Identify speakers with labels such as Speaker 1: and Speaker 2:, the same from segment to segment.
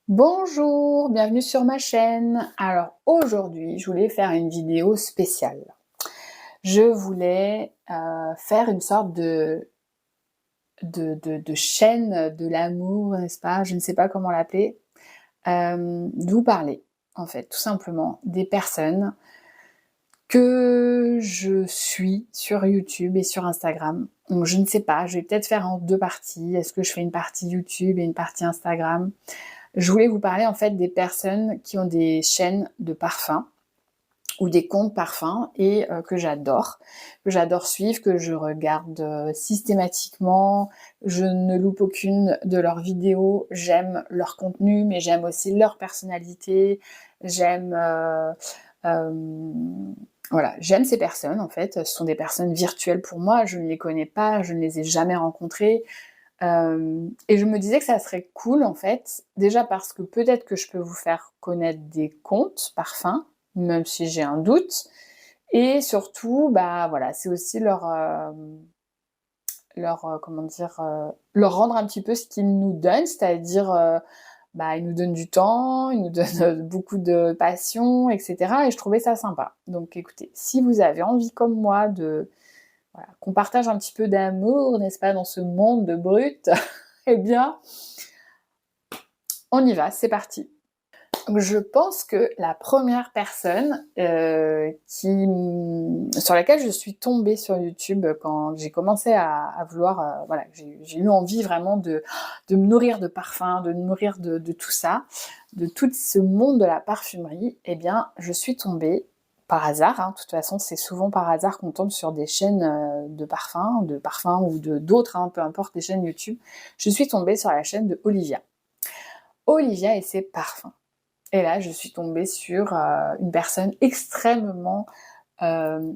Speaker 1: Bonjour, bienvenue sur ma chaîne. Alors aujourd'hui, je voulais faire une vidéo spéciale. Je voulais faire une sorte de chaîne de l'amour, n'est-ce pas? Je ne sais pas comment l'appeler. De vous parler, en fait, tout simplement, des personnes que je suis sur YouTube et sur Instagram. Donc je ne sais pas, je vais peut-être faire en deux parties. Est-ce que je fais une partie YouTube et une partie Instagram? Je voulais vous parler en fait des personnes qui ont des chaînes de parfums ou des comptes parfums et que j'adore suivre, que je regarde systématiquement. Je ne loupe aucune de leurs vidéos. J'aime leur contenu, mais j'aime aussi leur personnalité. J'aime voilà, j'aime ces personnes en fait. Ce sont des personnes virtuelles pour moi. Je ne les connais pas, je ne les ai jamais rencontrées. Et je me disais que ça serait cool en fait, déjà parce que peut-être que je peux vous faire connaître des comptes parfums, même si j'ai un doute, et surtout, bah voilà, c'est aussi comment dire, leur rendre un petit peu ce qu'ils nous donnent, c'est-à-dire, bah ils nous donnent du temps, ils nous donnent beaucoup de passion, etc. Et je trouvais ça sympa. Donc écoutez, si vous avez envie comme moi de voilà, qu'on partage un petit peu d'amour, n'est-ce pas, dans ce monde de brutes, eh bien, on y va, c'est parti. Donc, je pense que la première personne sur laquelle je suis tombée sur YouTube quand j'ai commencé à vouloir, voilà, j'ai eu envie vraiment de me nourrir de parfums, de me nourrir de tout ça, de tout ce monde de la parfumerie, eh bien, je suis tombée par hasard, hein, de toute façon, c'est souvent par hasard qu'on tombe sur des chaînes de parfums ou d'autres, hein, peu importe les chaînes YouTube. Je suis tombée sur la chaîne de Olivia. Olivia et ses parfums. Et là, je suis tombée sur une personne extrêmement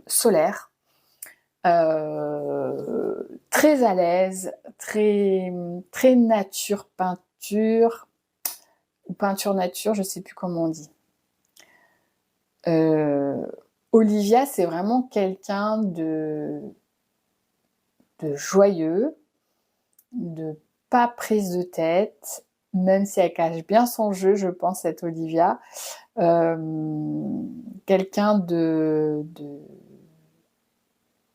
Speaker 1: solaire, très à l'aise, très nature peinture, ou peinture nature, je sais plus comment on dit. Olivia, c'est vraiment quelqu'un de joyeux, de pas prise de tête, même si elle cache bien son jeu, je pense, cette Olivia. Quelqu'un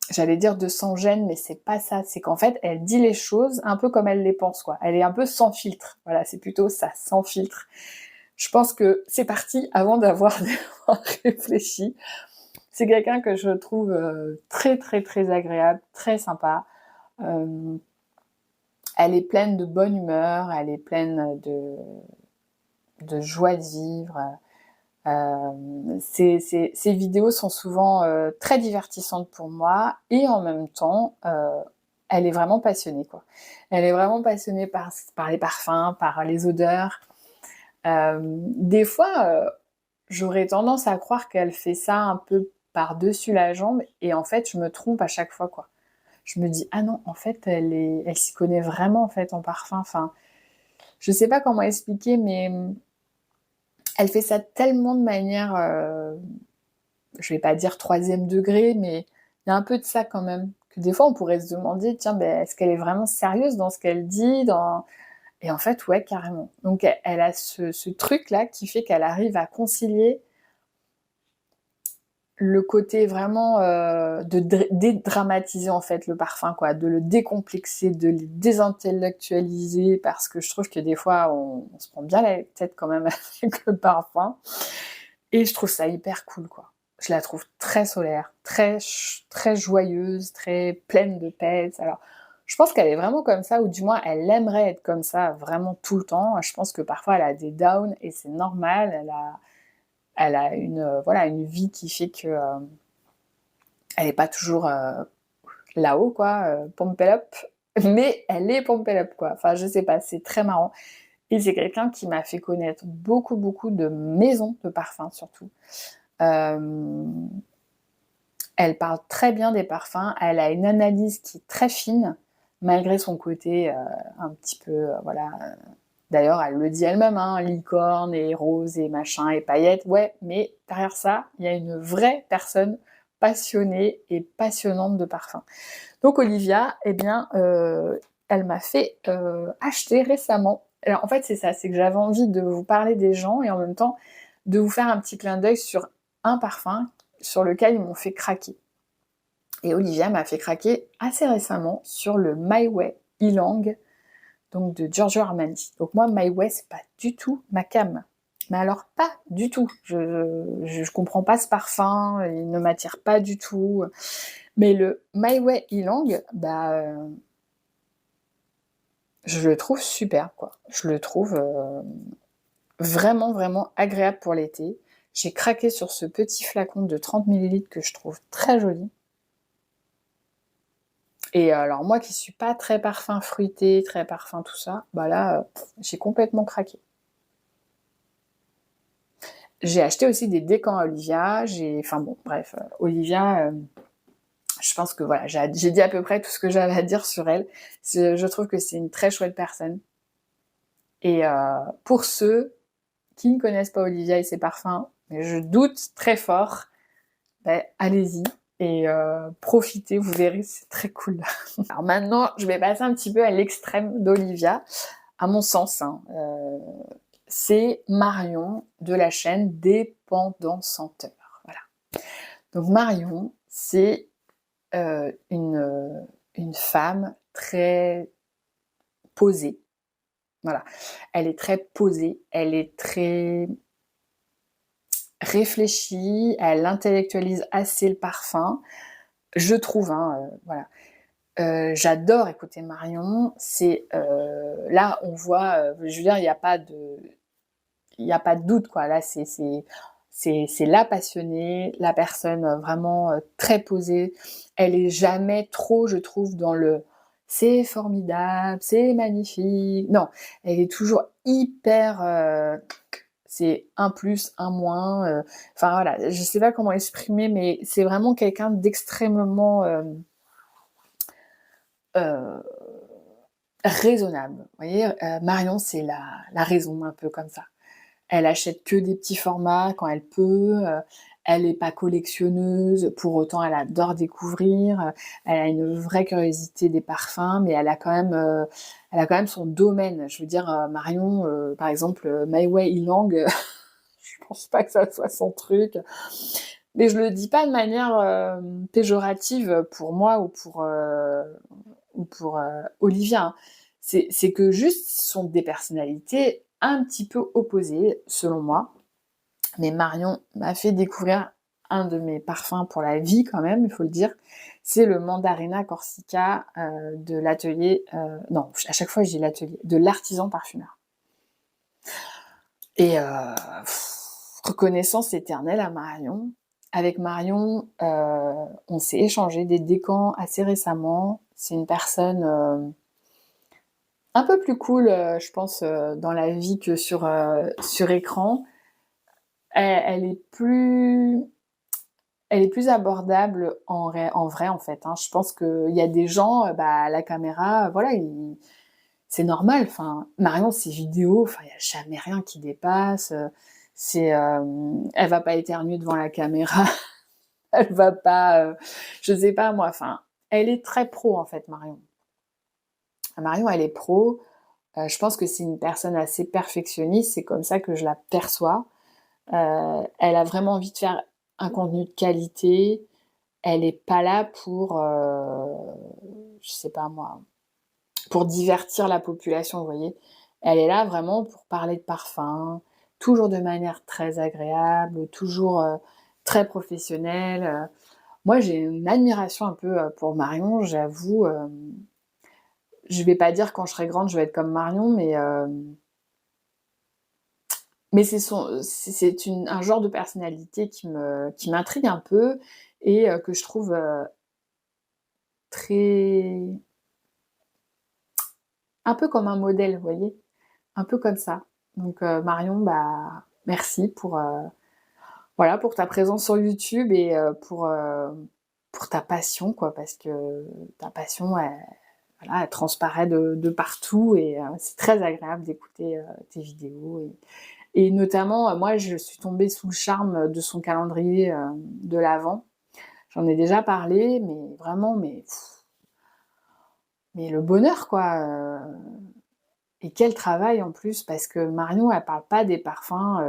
Speaker 1: j'allais dire de sans gêne, mais c'est pas ça. C'est qu'en fait, elle dit les choses un peu comme elle les pense, quoi. Elle est un peu sans filtre. Voilà, c'est plutôt ça, sans filtre. Je pense que c'est parti avant d'avoir réfléchi. C'est quelqu'un que je trouve très, très, très agréable, très sympa. Elle est pleine de bonne humeur, elle est pleine de joie de vivre. Ces vidéos sont souvent très divertissantes pour moi et en même temps, elle est vraiment passionnée, quoi. Elle est vraiment passionnée par les parfums, par les odeurs. Des fois, j'aurais tendance à croire qu'elle fait ça un peu par-dessus la jambe et en fait, je me trompe à chaque fois, quoi. Je me dis ah non, en fait, elle s'y connaît vraiment en fait en parfum. Enfin, je sais pas comment expliquer, mais elle fait ça tellement de manière je vais pas dire troisième degré, mais il y a un peu de ça quand même. Que des fois, on pourrait se demander, tiens, ben, est-ce qu'elle est vraiment sérieuse dans ce qu'elle dit Et en fait, ouais, carrément. Donc, elle a ce truc-là qui fait qu'elle arrive à concilier le côté vraiment de dédramatiser en fait le parfum, quoi, de le décomplexer, de le désintellectualiser, parce que je trouve que des fois, on se prend bien la tête quand même avec le parfum. Et je trouve ça hyper cool, quoi. Je la trouve très solaire, très joyeuse, très pleine de peps. Alors, je pense qu'elle est vraiment comme ça, ou du moins, elle aimerait être comme ça vraiment tout le temps. Je pense que parfois, elle a des downs et c'est normal. Elle a voilà, une vie qui fait que elle est pas toujours là-haut, quoi, pumped up. Mais elle est pumped up, quoi. Enfin, je sais pas, c'est très marrant. Et c'est quelqu'un qui m'a fait connaître beaucoup, beaucoup de maisons de parfums, surtout. Elle parle très bien des parfums, elle a une analyse qui est très fine, malgré son côté un petit peu, voilà. D'ailleurs, elle le dit elle-même, hein, licorne et rose et machin et paillettes. Ouais, mais derrière ça, il y a une vraie personne passionnée et passionnante de parfums. Donc Olivia, eh bien, elle m'a fait acheter récemment Alors, en fait, c'est ça, c'est que j'avais envie de vous parler des gens et en même temps de vous faire un petit clin d'œil sur un parfum sur lequel ils m'ont fait craquer. Et Olivia m'a fait craquer assez récemment sur le My Way Ylang, donc de Giorgio Armani. Donc moi, My Way, c'est pas du tout ma came. Mais alors pas du tout. Je comprends pas ce parfum, il ne m'attire pas du tout. Mais le My Way Ylang, je le trouve super, quoi. Je le trouve vraiment, vraiment agréable pour l'été. J'ai craqué sur ce petit flacon de 30 millilitres que je trouve très joli. Et alors moi qui suis pas très parfum fruité, très parfum tout ça, bah là, j'ai complètement craqué. J'ai acheté aussi des décants à Olivia, enfin bon, bref, Olivia, je pense que voilà, j'ai dit à peu près tout ce que j'avais à dire sur elle. Je trouve que c'est une très chouette personne. Et pour ceux qui ne connaissent pas Olivia et ses parfums, mais je doute très fort, allez-y et profitez, vous verrez, c'est très cool. Alors maintenant, je vais passer un petit peu à l'extrême d'Olivia, à mon sens. C'est Marion de la chaîne Dépendancenteur. Voilà. Donc Marion, c'est une femme très posée. Voilà. Elle est très posée, elle est très réfléchie, elle intellectualise assez le parfum, je trouve, voilà. J'adore écouter Marion. Là, on voit, je veux dire, il n'y a pas de doute, quoi. Là, c'est la passionnée, la personne vraiment très posée. Elle est jamais trop, je trouve, dans le c'est formidable, c'est magnifique. Non, elle est toujours hyper. C'est un plus, un moins. Enfin voilà, je sais pas comment exprimer, mais c'est vraiment quelqu'un d'extrêmement euh, raisonnable. Vous voyez, Marion, c'est la raison, un peu comme ça. Elle achète que des petits formats quand elle peut. Elle n'est pas collectionneuse, pour autant elle adore découvrir. Elle a une vraie curiosité des parfums, mais elle a quand même son domaine. Je veux dire, Marion, par exemple, My Way Ylang, je pense pas que ça soit son truc. Mais je le dis pas de manière péjorative pour moi ou pour Olivia. Hein. C'est que juste ce sont des personnalités un petit peu opposées, selon moi. Mais Marion m'a fait découvrir un de mes parfums pour la vie quand même, il faut le dire. C'est le Mandarina Corsica de l'atelier... non, à chaque fois je dis l'atelier. De l'artisan parfumeur. Et reconnaissance éternelle à Marion. Avec Marion, on s'est échangé des décans assez récemment. C'est une personne un peu plus cool, je pense, dans la vie que sur écran. Elle est plus abordable en vrai, en fait. Hein. Je pense qu'il y a des gens, à la caméra, voilà, c'est normal. Enfin, Marion, ses vidéos, enfin, il y a jamais rien qui dépasse. Elle va pas éternuer devant la caméra. Elle va pas, je sais pas moi. Enfin, elle est très pro en fait, Marion. Marion, elle est pro. Je pense que c'est une personne assez perfectionniste. C'est comme ça que je la perçois. Elle a vraiment envie de faire un contenu de qualité. Elle est pas là pour, je sais pas moi, pour divertir la population, vous voyez. Elle est là vraiment pour parler de parfum, toujours de manière très agréable, toujours très professionnelle. Moi, j'ai une admiration un peu pour Marion, j'avoue. Je vais pas dire quand je serai grande, je vais être comme Marion, mais c'est un genre de personnalité qui m'intrigue un peu et que je trouve très, un peu comme un modèle, vous voyez, un peu comme ça. Donc Marion, merci voilà, pour ta présence sur YouTube et pour ta passion, quoi, parce que ta passion, voilà, elle transparaît de partout et c'est très agréable d'écouter tes vidéos. Et notamment, moi, je suis tombée sous le charme de son calendrier de l'Avent. J'en ai déjà parlé, mais vraiment, mais le bonheur, quoi. Et quel travail en plus, parce que Marion, elle parle pas des parfums.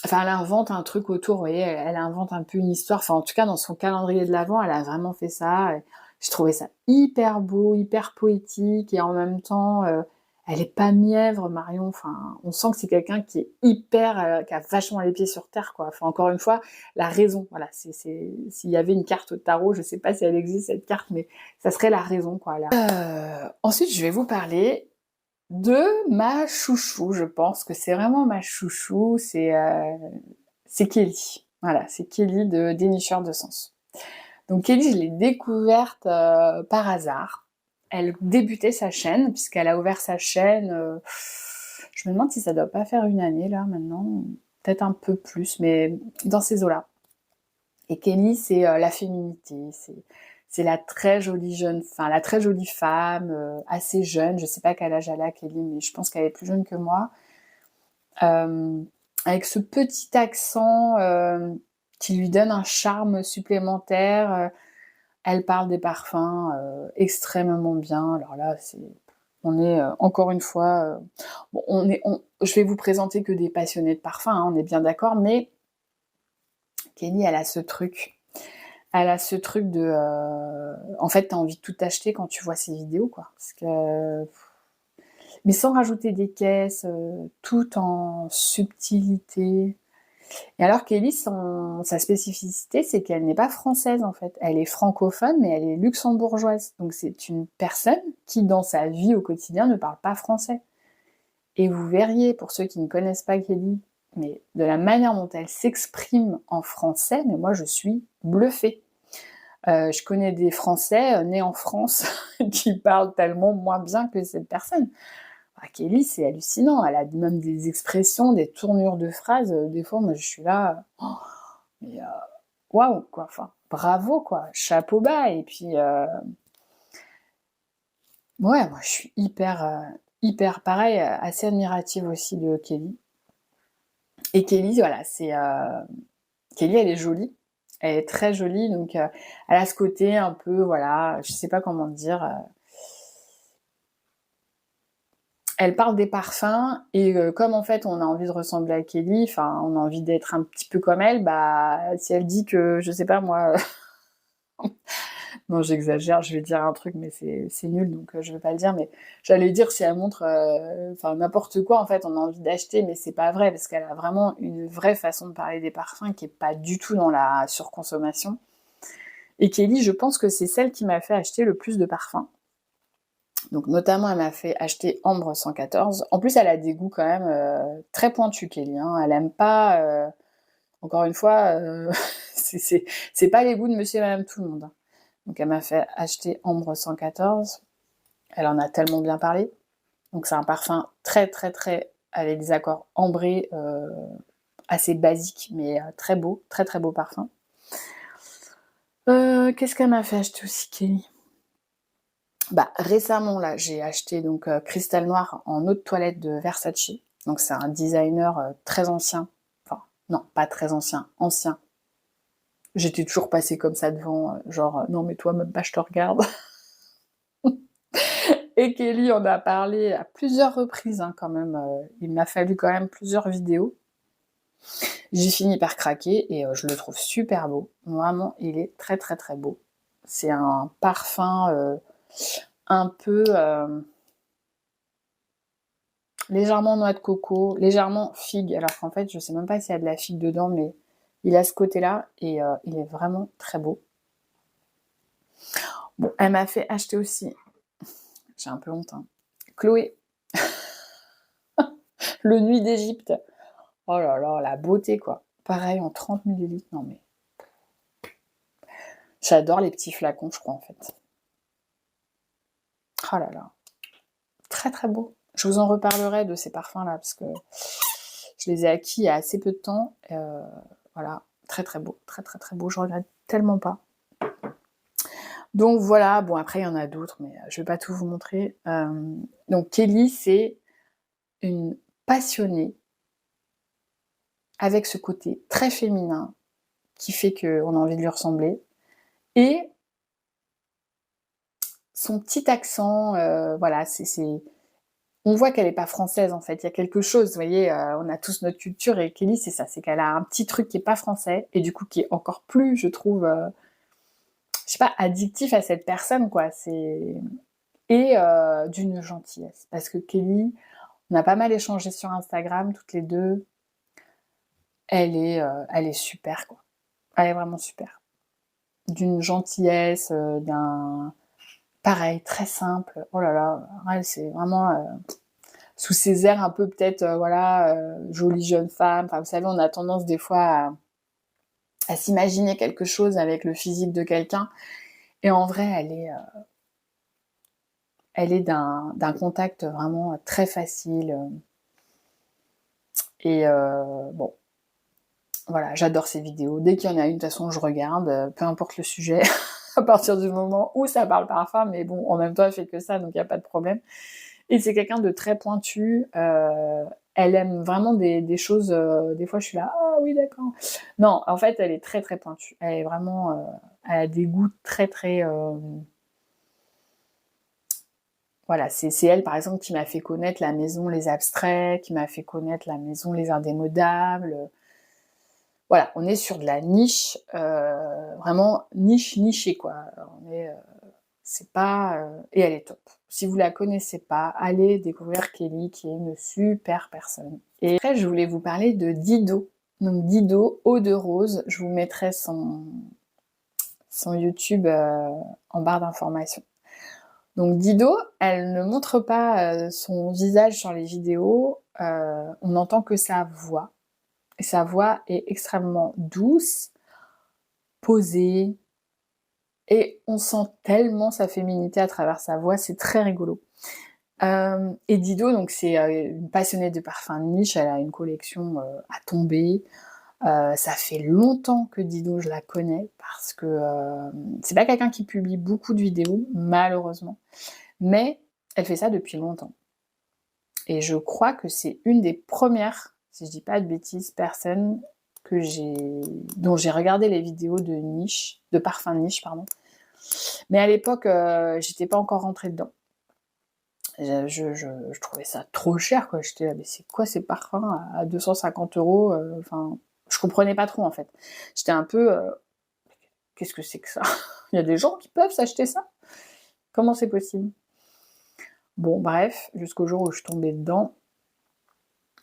Speaker 1: Enfin, elle invente un truc autour, vous voyez, elle invente un peu une histoire. Enfin, en tout cas, dans son calendrier de l'Avent, elle a vraiment fait ça. Et je trouvais ça hyper beau, hyper poétique, et en même temps, elle est pas mièvre, Marion. Enfin, on sent que c'est quelqu'un qui est hyper, qui a vachement les pieds sur terre, quoi. Enfin, encore une fois, la raison. Voilà, s'il y avait une carte au tarot, je sais pas si elle existe cette carte, mais ça serait la raison, quoi. Là. Ensuite, je vais vous parler de ma chouchou. Je pense que c'est vraiment ma chouchou. C'est Kelly. Voilà, c'est Kelly de Dénicheur de Sens. Donc Kelly, je l'ai découverte par hasard. Elle débutait sa chaîne, puisqu'elle a ouvert sa chaîne. Je me demande si ça doit pas faire une année là maintenant, peut-être un peu plus, mais dans ces eaux-là. Et Kelly, c'est la féminité, c'est la très jolie la très jolie femme, assez jeune. Je sais pas quel âge elle a, Kelly, mais je pense qu'elle est plus jeune que moi. Avec ce petit accent qui lui donne un charme supplémentaire. Elle parle des parfums extrêmement bien. Alors là, on est encore une fois, bon, je vais vous présenter que des passionnés de parfums, hein, on est bien d'accord, mais Kelly, elle a ce truc. Elle a ce truc de, en fait, t'as envie de tout acheter quand tu vois ses vidéos, quoi. Parce que, mais sans rajouter des caisses, tout en subtilité. Et alors Kelly, sa spécificité, c'est qu'elle n'est pas française en fait. Elle est francophone, mais elle est luxembourgeoise. Donc c'est une personne qui, dans sa vie au quotidien, ne parle pas français. Et vous verriez, pour ceux qui ne connaissent pas Kelly, mais de la manière dont elle s'exprime en français, mais moi je suis bluffée. Je connais des Français nés en France qui parlent tellement moins bien que cette personne. Kelly, c'est hallucinant. Elle a même des expressions, des tournures de phrases. Des fois, moi, je suis là, mais waouh, quoi. Enfin, bravo, quoi. Chapeau bas. Et puis, ouais, moi, je suis hyper pareil, assez admirative aussi de Kelly. Et Kelly, voilà, Kelly, elle est jolie. Elle est très jolie, donc elle a ce côté un peu, voilà, je sais pas comment dire. Elle parle des parfums et comme en fait on a envie de ressembler à Kelly, enfin on a envie d'être un petit peu comme elle, bah si elle dit que je sais pas moi, non j'exagère, je vais dire un truc mais c'est nul donc je vais pas le dire, mais j'allais dire si elle montre, enfin n'importe quoi en fait on a envie d'acheter, mais c'est pas vrai parce qu'elle a vraiment une vraie façon de parler des parfums qui est pas du tout dans la surconsommation. Et Kelly, je pense que c'est celle qui m'a fait acheter le plus de parfums. Donc notamment, elle m'a fait acheter Ambre 114. En plus, elle a des goûts quand même très pointus, Kelly. Hein. Elle aime pas, encore une fois, c'est pas les goûts de Monsieur et Madame Tout le Monde. Hein. Donc elle m'a fait acheter Ambre 114. Elle en a tellement bien parlé. Donc c'est un parfum très avec des accords ambrés, assez basiques, mais très beau, très beau parfum. Qu'est-ce qu'elle m'a fait acheter aussi, Kelly? Bah, récemment, là, j'ai acheté donc Cristal Noir en eau de toilette de Versace. Donc, c'est un designer très ancien. Enfin, non, pas très ancien, ancien. J'étais toujours passée comme ça devant, genre, non, mais toi, même pas, je te regarde. Et Kelly en a parlé à plusieurs reprises, hein, quand même. Il m'a fallu quand même plusieurs vidéos. J'ai fini par craquer et je le trouve super beau. Vraiment, il est très beau. C'est un parfum un peu... légèrement noix de coco, légèrement figue, alors qu'en fait je sais même pas s'il y a de la figue dedans, mais il a ce côté-là et il est vraiment très beau. Bon, elle m'a fait acheter aussi, j'ai un peu honte, hein, Chloé, le Nuit d'Égypte. Oh là là, la beauté quoi. Pareil en 30 millilitres, non mais... J'adore les petits flacons, je crois en fait. Oh là là, très beau. Je vous en reparlerai de ces parfums-là, parce que je les ai acquis il y a assez peu de temps. Voilà, très beau, très beau. Je regrette tellement pas. Donc voilà, bon après il y en a d'autres, mais je vais pas tout vous montrer. Donc Kelly, c'est une passionnée avec ce côté très féminin qui fait qu'on a envie de lui ressembler. Et son petit accent, voilà, on voit qu'elle est pas française en fait. Il y a quelque chose, vous voyez, on a tous notre culture et Kelly c'est ça, c'est qu'elle a un petit truc qui est pas français et du coup qui est encore plus, je trouve, je sais pas, addictif à cette personne quoi. Et d'une gentillesse parce que Kelly, on a pas mal échangé sur Instagram toutes les deux. Elle est super quoi. Elle est vraiment super. D'une gentillesse, d'un pareil très simple. Oh là là, elle c'est vraiment sous ses airs un peu peut-être voilà jolie jeune femme. Enfin, vous savez, on a tendance des fois à s'imaginer quelque chose avec le physique de quelqu'un, et en vrai, elle est d'un contact vraiment très facile. Et bon, voilà, j'adore ses vidéos. Dès qu'il y en a une, de toute façon, je regarde, peu importe le sujet, à partir du moment où ça parle parfum, mais bon, en même temps, elle fait que ça, donc il n'y a pas de problème. Et c'est quelqu'un de très pointu. Elle aime vraiment des choses. Des fois, je suis là, ah oui, d'accord. Non, en fait, elle est très très pointue. Elle est vraiment, elle a des goûts très très. Voilà, c'est elle par exemple qui m'a fait connaître la maison Les Abstraits, qui m'a fait connaître la maison Les Indémodables. Voilà, on est sur de la niche, vraiment nichée quoi. C'est pas et elle est top. Si vous la connaissez pas, allez découvrir Kelly qui est une super personne. Et après je voulais vous parler de Dido. Donc Dido, Eau de Rose, je vous mettrai son YouTube en barre d'informations. Donc Dido, elle ne montre pas son visage sur les vidéos, on n'entend que sa voix. Et sa voix est extrêmement douce, posée, et on sent tellement sa féminité à travers sa voix, c'est très rigolo. Et Dido, donc c'est une passionnée de parfums de niche, elle a une collection à tomber. Ça fait longtemps que Dido je la connais parce que c'est pas quelqu'un qui publie beaucoup de vidéos, malheureusement, mais elle fait ça depuis longtemps. Et je crois que c'est une des premières, si je dis pas de bêtises, personnes dont j'ai regardé les vidéos de niche, de parfums de niche, pardon. Mais à l'époque, j'étais pas encore rentrée dedans. Je trouvais ça trop cher, quoi. J'étais là, mais c'est quoi ces parfums à 250 €? Enfin, je comprenais pas trop, en fait. J'étais un peu, qu'est-ce que c'est que ça? Il y a des gens qui peuvent s'acheter ça? Comment c'est possible? Bon, bref, jusqu'au jour où je suis tombée dedans.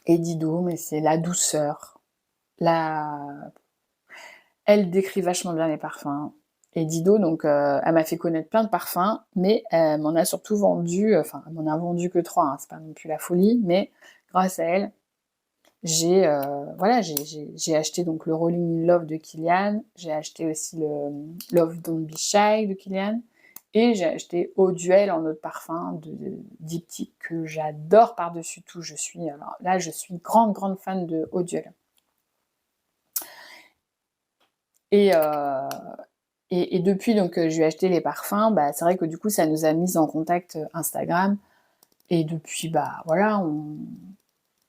Speaker 1: Et Dido, mais c'est la douceur. Elle décrit vachement bien les parfums. Et Dido, donc, elle m'a fait connaître plein de parfums, mais elle m'en a surtout vendu, enfin, elle m'en a vendu que 3, hein, c'est pas non plus la folie, mais grâce à elle, j'ai acheté donc le Rolling in Love de Kilian, j'ai acheté aussi le Love Don't Be Shy de Kilian, et j'ai acheté Eau Duel en eau de parfum de Diptyque que j'adore par-dessus tout. Je suis grande fan de Eau Duel. Et, depuis donc je lui ai acheté les parfums, bah c'est vrai que du coup ça nous a mis en contact Instagram, et depuis bah voilà,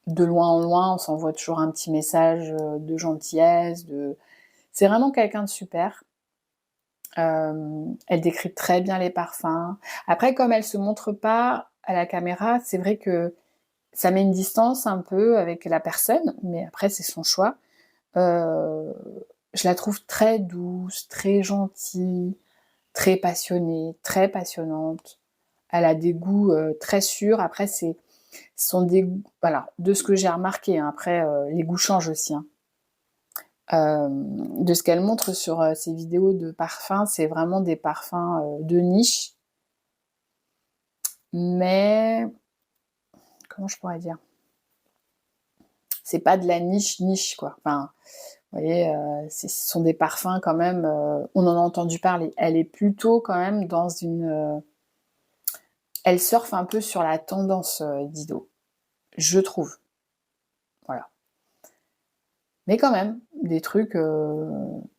Speaker 1: de loin en loin on s'envoie toujours un petit message de gentillesse, c'est vraiment quelqu'un de super. Elle décrit très bien les parfums. Après, comme elle se montre pas à la caméra, c'est vrai que ça met une distance un peu avec la personne, mais après c'est son choix. Je la trouve très douce, très gentille, très passionnée, très passionnante. Elle a des goûts très sûrs. Après, ce sont des goûts, voilà, de ce que j'ai remarqué. Hein. Après, les goûts changent aussi. Hein. De ce qu'elle montre sur ses vidéos de parfums, c'est vraiment des parfums de niche. Mais, comment je pourrais dire? C'est pas de la niche, quoi. Enfin, vous voyez, ce sont des parfums quand même, on en a entendu parler. Elle est plutôt quand même dans elle surfe un peu sur la tendance Dido, je trouve. Voilà. Mais quand même, des trucs...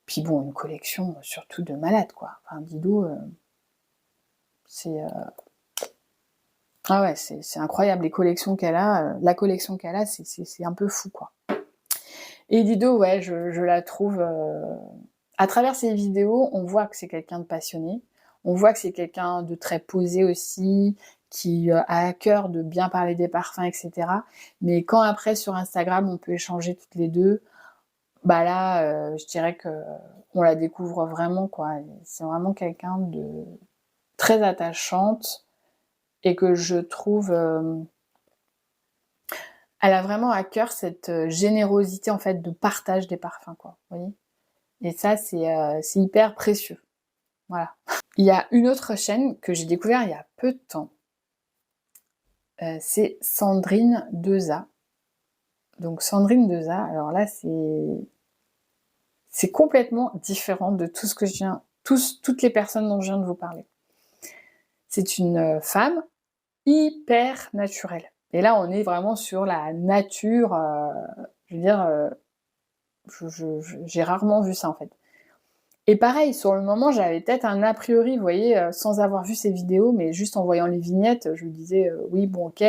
Speaker 1: Puis bon, une collection surtout de malades, quoi. Enfin, Dido, c'est... Ah ouais, c'est incroyable, les collections qu'elle a. La collection qu'elle a, c'est un peu fou, quoi. Et Dido, ouais, je la trouve... À travers ses vidéos, on voit que c'est quelqu'un de passionné. On voit que c'est quelqu'un de très posé aussi, qui a à cœur de bien parler des parfums, etc. Mais quand après sur Instagram on peut échanger toutes les deux, bah là, je dirais que on la découvre vraiment quoi. C'est vraiment quelqu'un de très attachante et que je trouve, elle a vraiment à cœur cette générosité en fait de partage des parfums quoi. Vous voyez. Et ça c'est hyper précieux. Voilà. Il y a une autre chaîne que j'ai découvert il y a peu de temps. C'est Sandrine Deza. Donc Sandrine Deza, alors là c'est complètement différent de tout ce que toutes les personnes dont je viens de vous parler. C'est une femme hyper naturelle. Et là, on est vraiment sur la nature. Je veux dire, j'ai rarement vu ça en fait. Et pareil, sur le moment, j'avais peut-être un a priori, vous voyez, sans avoir vu ces vidéos, mais juste en voyant les vignettes, je me disais, oui, bon, ok.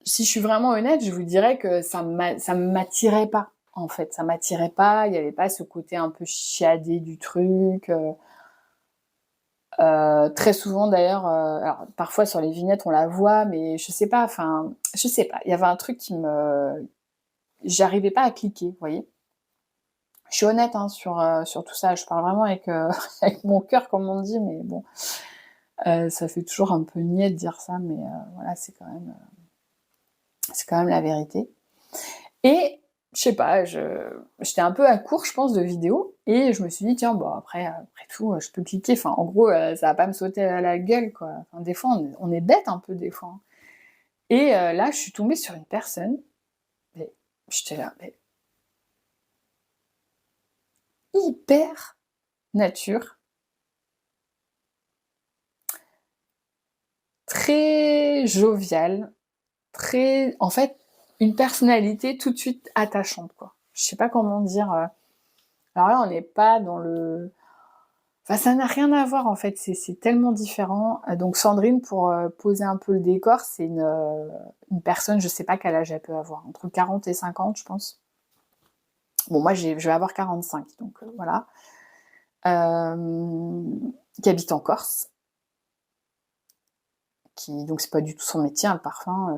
Speaker 1: Si je suis vraiment honnête, je vous dirais que ça m'attirait pas, en fait. Ça m'attirait pas, il n'y avait pas ce côté un peu chiadé du truc. Très souvent d'ailleurs, alors parfois sur les vignettes on la voit, mais je sais pas, enfin, je sais pas. Il y avait un truc j'arrivais pas à cliquer, vous voyez. Je suis honnête hein, sur tout ça. Je parle vraiment avec avec mon cœur comme on dit, mais bon, ça fait toujours un peu niais de dire ça, mais voilà, c'est quand même la vérité. Et je sais pas, j'étais un peu à court, je pense, de vidéos, et je me suis dit tiens, bon après tout, je peux cliquer. Enfin, en gros, ça va pas me sauter à la gueule, quoi. Enfin, des fois, on est bête un peu des fois. Hein. Et là, je suis tombée sur une personne, mais j'étais là, mais hyper nature, très joviale, très, en fait, une personnalité tout de suite attachante, quoi. Je sais pas comment dire. Alors là, on n'est pas dans le. Enfin, ça n'a rien à voir en fait, c'est tellement différent. Donc Sandrine, pour poser un peu le décor, c'est une personne, je sais pas quel âge elle peut avoir, entre 40 et 50, je pense. Bon, moi, je vais avoir 45, donc voilà. Qui habite en Corse. Donc c'est pas du tout son métier, hein, le parfum.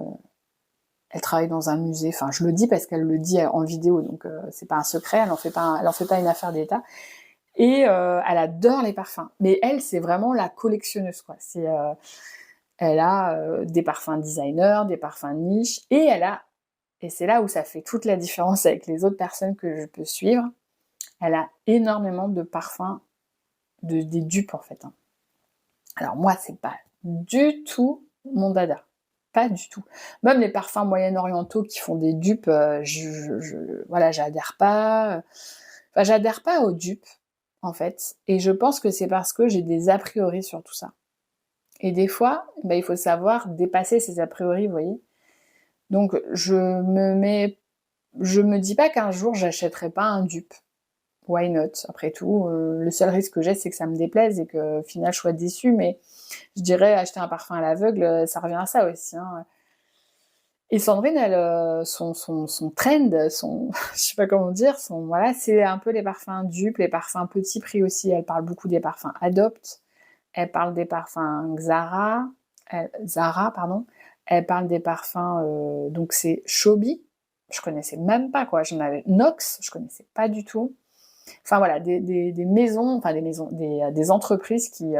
Speaker 1: Elle travaille dans un musée. Enfin, je le dis parce qu'elle le dit en vidéo, donc c'est pas un secret. Elle en fait pas une affaire d'État. Et elle adore les parfums. Mais elle, c'est vraiment la collectionneuse, quoi. Elle a des parfums designers, des parfums niche, et c'est là où ça fait toute la différence avec les autres personnes que je peux suivre. Elle a énormément de parfums, des dupes en fait. Hein. Alors moi, c'est pas du tout mon dada. Pas du tout. Même les parfums moyen-orientaux qui font des dupes, voilà, j'adhère pas. Enfin, j'adhère pas aux dupes, en fait. Et je pense que c'est parce que j'ai des a priori sur tout ça. Et des fois, il faut savoir dépasser ces a priori, vous voyez. Donc, je me dis pas qu'un jour j'achèterai pas un dupe. Why not? Après tout, le seul risque que j'ai, c'est que ça me déplaise et que, au final, je sois déçue. Mais je dirais acheter un parfum à l'aveugle, ça revient à ça aussi. Hein. Et Sandrine, elle, son trend, je sais pas comment dire, voilà, c'est un peu les parfums dupes, les parfums petit prix aussi. Elle parle beaucoup des parfums Adopt. Elle parle des parfums Zara, pardon. Elle parle des parfums, donc c'est Shobi. Je connaissais même pas, quoi. J'en avais Nox, je connaissais pas du tout. Enfin voilà, des maisons, enfin des entreprises qui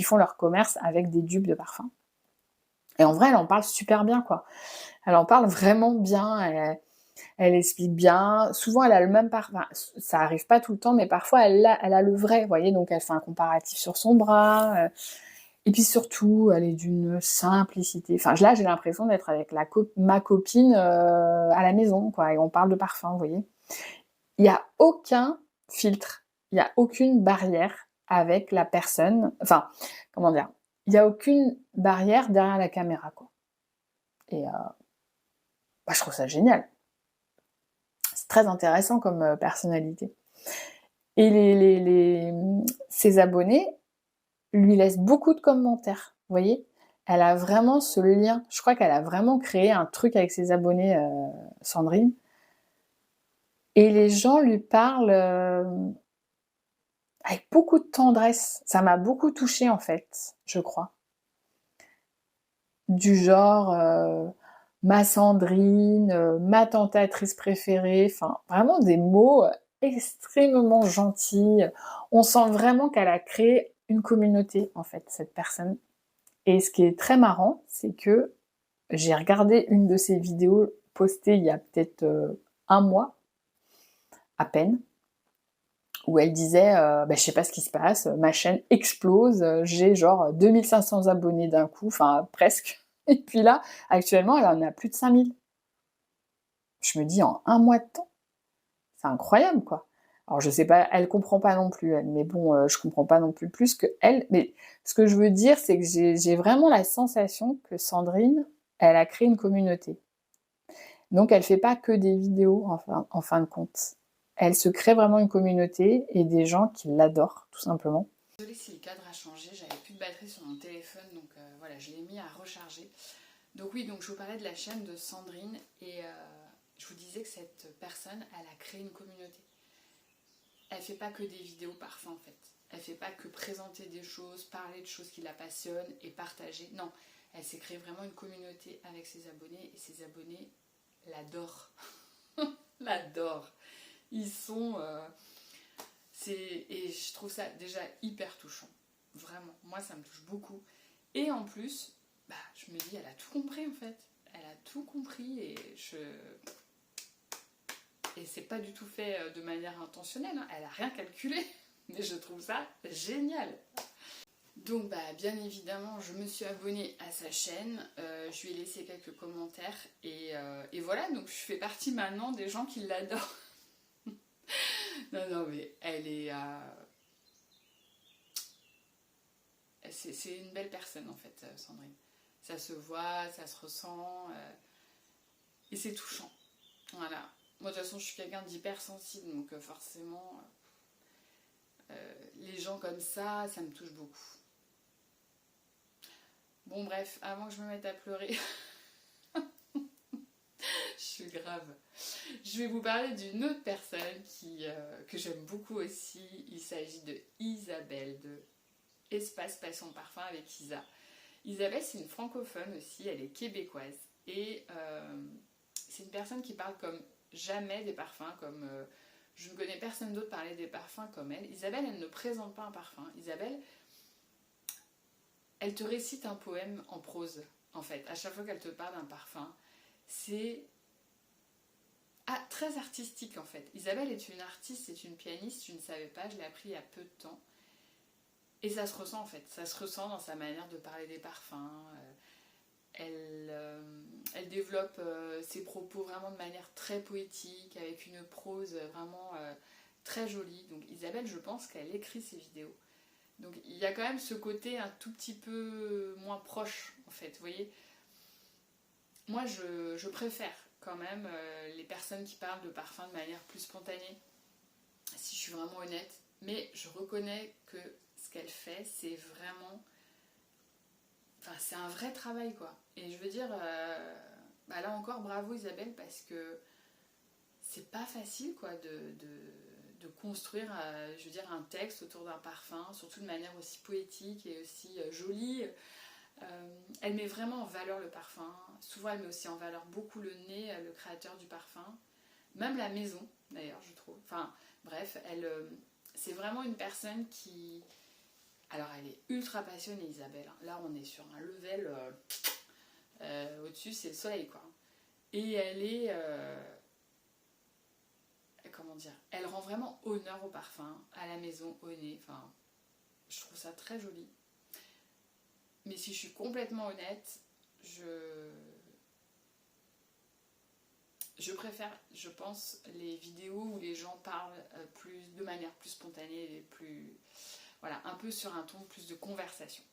Speaker 1: font leur commerce avec des dupes de parfums. Et en vrai, elle en parle super bien, quoi. Elle en parle vraiment bien. Elle explique bien. Souvent, elle a le même parfum. Enfin, ça arrive pas tout le temps, mais parfois, elle a le vrai, vous voyez. Donc, elle fait un comparatif sur son bras. Et puis surtout, elle est d'une simplicité. Enfin, là, j'ai l'impression d'être avec ma copine à la maison, quoi. Et on parle de parfum, vous voyez. Il n'y a aucun filtre. Il n'y a aucune barrière avec la personne. Enfin, comment dire. Il n'y a aucune barrière derrière la caméra, quoi. Et je trouve ça génial. C'est très intéressant comme personnalité. Et ses abonnés lui laissent beaucoup de commentaires, vous voyez. Elle a vraiment ce lien. Je crois qu'elle a vraiment créé un truc avec ses abonnés, Sandrine. Et les gens lui parlent avec beaucoup de tendresse. Ça m'a beaucoup touchée en fait, je crois. Du genre ma Sandrine, ma tentatrice préférée, enfin vraiment des mots extrêmement gentils. On sent vraiment qu'elle a créé une communauté en fait, cette personne. Et ce qui est très marrant, c'est que j'ai regardé une de ses vidéos postées il y a peut-être un mois, à peine, où elle disait bah, je sais pas ce qui se passe, ma chaîne explose, j'ai genre 2500 abonnés d'un coup, enfin presque. Et puis là, actuellement, elle en a plus de 5000. Je me dis en un mois de temps, c'est incroyable quoi. Alors je sais pas, elle comprend pas non plus, elle, mais bon, je comprends pas non plus plus que elle. Mais ce que je veux dire, c'est que j'ai vraiment la sensation que Sandrine, elle a créé une communauté. Donc elle fait pas que des vidéos en fin de compte. Elle se crée vraiment une communauté et des gens qui l'adorent, tout simplement.
Speaker 2: Désolée si le cadre a changé, j'avais plus de batterie sur mon téléphone, donc voilà, je l'ai mis à recharger. Donc oui, donc je vous parlais de la chaîne de Sandrine et je vous disais que cette personne, elle a créé une communauté. Elle fait pas que des vidéos parfum en fait. Elle fait pas que présenter des choses, parler de choses qui la passionnent et partager. Non, elle s'est créée vraiment une communauté avec ses abonnés et ses abonnés l'adorent. L'adorent. Ils sont... et je trouve ça déjà hyper touchant. Vraiment, moi ça me touche beaucoup. Et en plus, bah, je me dis, elle a tout compris en fait. Elle a tout compris et c'est pas du tout fait de manière intentionnelle. Hein. Elle a rien calculé. Mais je trouve ça génial. Donc bah, bien évidemment, je me suis abonnée à sa chaîne. Je lui ai laissé quelques commentaires. Et voilà, donc je fais partie maintenant des gens qui l'adorent. Non, mais elle est... c'est une belle personne en fait, Sandrine. Ça se voit, ça se ressent, et c'est touchant. Voilà. Moi de toute façon je suis quelqu'un d'hypersensible, donc forcément les gens comme ça me touche beaucoup. Bon bref, avant que je me mette à pleurer, je suis grave. Je vais vous parler d'une autre personne que j'aime beaucoup aussi. Il s'agit de Isabelle, de Espace Passion Parfum avec Isa. Isabelle, c'est une francophone aussi, elle est québécoise. Et c'est une personne qui parle comme jamais des parfums, comme je ne connais personne d'autre parler des parfums comme elle. Isabelle, elle ne présente pas un parfum. Isabelle, elle te récite un poème en prose, en fait. À chaque fois qu'elle te parle d'un parfum, c'est très artistique, en fait. Isabelle est une artiste, c'est une pianiste, je ne savais pas, je l'ai appris il y a peu de temps. Et ça se ressent, en fait. Ça se ressent dans sa manière de parler des parfums. Elle développe ses propos vraiment de manière très poétique, avec une prose vraiment très jolie. Donc Isabelle, je pense qu'elle écrit ses vidéos. Donc il y a quand même ce côté un tout petit peu moins proche, en fait, vous voyez. Moi, je préfère quand même les personnes qui parlent de parfum de manière plus spontanée, si je suis vraiment honnête. Mais je reconnais que ce qu'elle fait, c'est vraiment... Enfin, c'est un vrai travail, quoi. Et je veux dire, bah là encore, bravo Isabelle, parce que c'est pas facile, quoi, de construire, je veux dire, un texte autour d'un parfum, surtout de manière aussi poétique et aussi jolie. Elle met vraiment en valeur le parfum. Souvent, elle met aussi en valeur beaucoup le nez, le créateur du parfum. Même la maison, d'ailleurs, je trouve. Enfin, bref, c'est vraiment une personne qui... Alors, elle est ultra passionnée, Isabelle. Là, on est sur un level... au-dessus, c'est le soleil, quoi. Et elle est... comment dire, elle rend vraiment honneur au parfum, à la maison, au nez. Enfin, je trouve ça très joli. Mais si je suis complètement honnête, je préfère, je pense, les vidéos où les gens parlent de manière plus spontanée et plus... Voilà, un peu sur un ton plus de conversation.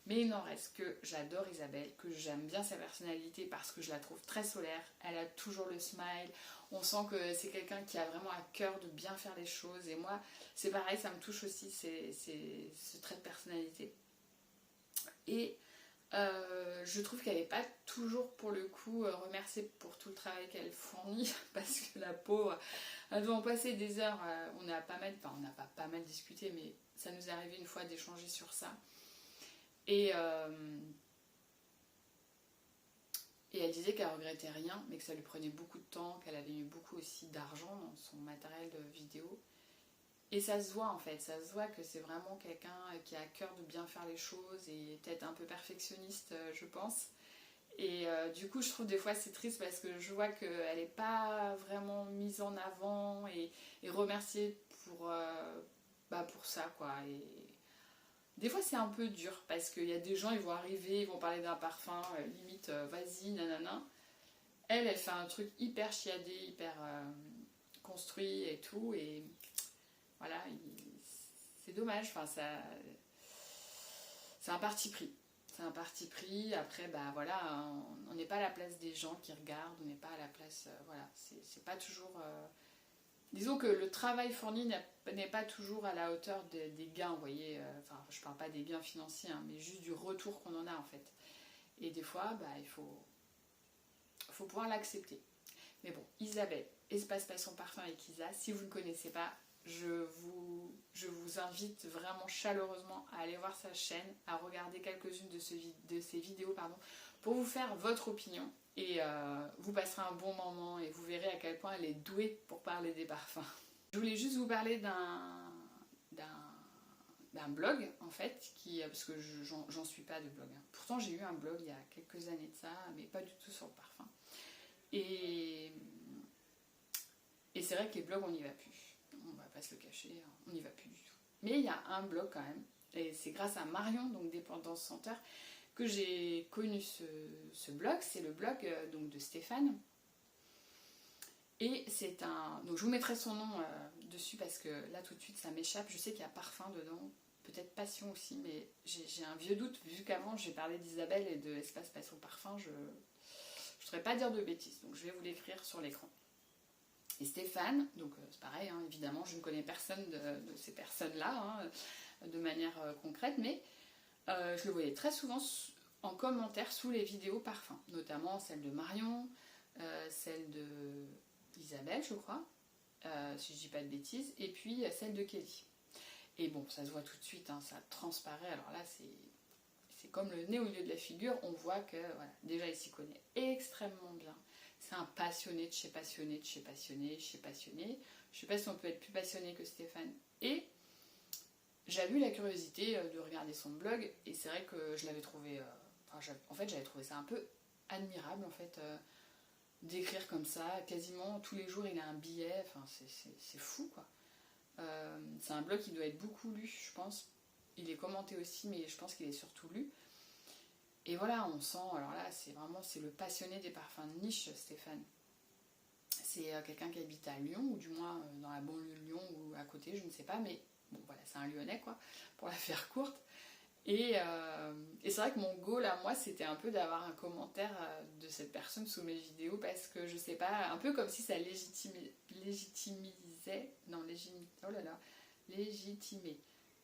Speaker 2: Mais il n'en reste que j'adore Isabelle, que j'aime bien sa personnalité parce que je la trouve très solaire. Elle a toujours le smile. On sent que c'est quelqu'un qui a vraiment à cœur de bien faire les choses. Et moi, c'est pareil, ça me touche aussi ce trait de personnalité. Et Je trouve qu'elle n'est pas toujours pour le coup remerciée pour tout le travail qu'elle fournit parce que la pauvre, elle doit en passer des heures. On a pas mal, enfin on n'a pas mal discuté, mais ça nous est arrivé une fois d'échanger sur ça. Et, et elle disait qu'elle regrettait rien, mais que ça lui prenait beaucoup de temps, qu'elle avait mis beaucoup aussi d'argent dans son matériel de vidéo. Et ça se voit en fait, ça se voit que c'est vraiment quelqu'un qui a à cœur de bien faire les choses et peut-être un peu perfectionniste, je pense. Et du coup, je trouve des fois c'est triste parce que je vois qu'elle n'est pas vraiment mise en avant et remerciée pour ça, quoi. Et des fois, c'est un peu dur parce qu'il y a des gens, ils vont arriver, ils vont parler d'un parfum, limite, vas-y, nanana. Elle fait un truc hyper chiadé, hyper construit et tout. Et voilà, c'est dommage. Enfin, c'est un parti pris. C'est un parti pris. Après, bah voilà, on n'est pas à la place des gens qui regardent, on n'est pas à la place. Voilà, c'est pas toujours. Disons que le travail fourni n'est pas toujours à la hauteur des gains, vous voyez. Enfin, je parle pas des gains financiers, hein, mais juste du retour qu'on en a en fait. Et des fois, bah, faut pouvoir l'accepter. Mais bon, Isabelle, Espace Passion Parfum avec Isa, si vous ne connaissez pas, je vous invite vraiment chaleureusement à aller voir sa chaîne, à regarder quelques-unes de ses vidéos pour vous faire votre opinion. Et vous passerez un bon moment et vous verrez à quel point elle est douée pour parler des parfums. Je voulais juste vous parler d'un blog en fait, parce que j'en suis pas de blog. Hein. Pourtant j'ai eu un blog il y a quelques années de ça, mais pas du tout sur le parfum. Et c'est vrai que les blogs on n'y va plus. On va pas se le cacher, on n'y va plus du tout. Mais il y a un blog quand même, et c'est grâce à Marion, donc Dépendance Senteur, que j'ai connu ce blog. C'est le blog donc de Stéphane. Et c'est un... Donc je vous mettrai son nom dessus parce que là tout de suite ça m'échappe. Je sais qu'il y a parfum dedans, peut-être passion aussi, mais j'ai un vieux doute vu qu'avant j'ai parlé d'Isabelle et de Espace Passion Parfum. Je ne saurais pas dire de bêtises, donc je vais vous l'écrire sur l'écran. Et Stéphane, donc c'est pareil, hein, évidemment je ne connais personne de ces personnes-là de manière concrète, mais je le voyais très souvent en commentaire sous les vidéos parfums, notamment celle de Marion, celle de Isabelle, je crois, si je dis pas de bêtises, et puis celle de Kelly. Et bon, ça se voit tout de suite, hein, ça transparaît. Alors là, c'est comme le nez au milieu de la figure. On voit que voilà, déjà, il s'y connaît extrêmement bien. C'est un passionné de chez passionné, de chez passionné, de chez passionné. Je sais pas si on peut être plus passionné que Stéphane. Et j'avais eu la curiosité de regarder son blog, et c'est vrai que je l'avais trouvé... en fait, j'avais trouvé ça un peu admirable, en fait, d'écrire comme ça. Quasiment tous les jours, il a un billet. Enfin, c'est fou, quoi. C'est un blog qui doit être beaucoup lu, je pense. Il est commenté aussi, mais je pense qu'il est surtout lu. Et voilà, on sent, alors là, c'est le passionné des parfums de niche, Stéphane. C'est quelqu'un qui habite à Lyon, ou du moins dans la banlieue de Lyon, ou à côté, je ne sais pas, mais bon, voilà, c'est un Lyonnais, quoi, pour la faire courte. Et c'est vrai que mon goal à moi, c'était un peu d'avoir un commentaire de cette personne sous mes vidéos, parce que je sais pas, un peu comme si ça légitimait. Oh là là, légitimé.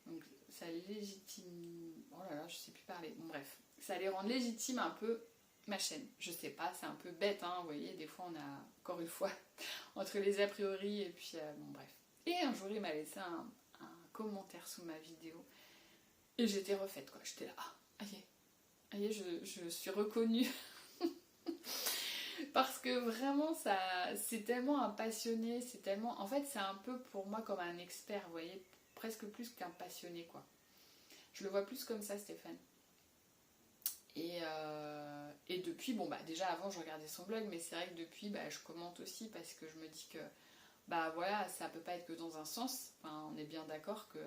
Speaker 2: Donc ça légitime. Oh là là, je sais plus parler. Bon, bref, ça allait rendre légitime un peu ma chaîne. Je sais pas, c'est un peu bête, hein, vous voyez, des fois on a, encore une fois, entre les a priori et puis bon, bref. Et un jour, il m'a laissé un commentaire sous ma vidéo. Et j'étais refaite, quoi. J'étais là, aïe, je suis reconnue. Parce que vraiment, c'est tellement un passionné, c'est tellement... En fait, c'est un peu pour moi comme un expert, vous voyez, presque plus qu'un passionné, quoi. Je le vois plus comme ça, Stéphane. Et depuis, bon, bah déjà avant, je regardais son blog, mais c'est vrai que depuis, bah, je commente aussi parce que je me dis que, bah voilà, ça peut pas être que dans un sens. Enfin, on est bien d'accord que...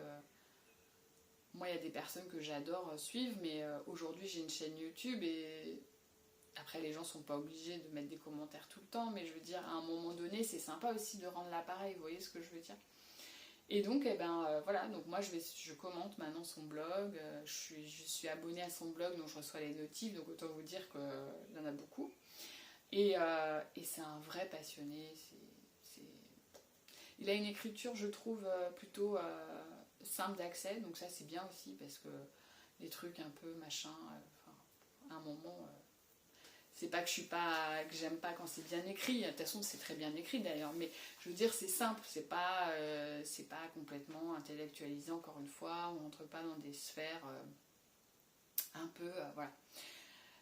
Speaker 2: Moi, il y a des personnes que j'adore suivre, mais aujourd'hui, j'ai une chaîne YouTube et après, les gens sont pas obligés de mettre des commentaires tout le temps, mais je veux dire, à un moment donné, c'est sympa aussi de rendre l'appareil, vous voyez ce que je veux dire. Et donc, voilà, donc moi, je commente maintenant son blog, je suis abonnée à son blog, donc je reçois les notifs, donc autant vous dire qu'il y en a beaucoup. Et c'est un vrai passionné, il a une écriture, je trouve, plutôt simple d'accès, donc ça c'est bien aussi parce que les trucs un peu machin, un moment, c'est pas que j'aime pas quand c'est bien écrit, de toute façon c'est très bien écrit d'ailleurs, mais je veux dire c'est simple, c'est pas complètement intellectualisé encore une fois, on rentre pas dans des sphères un peu, voilà.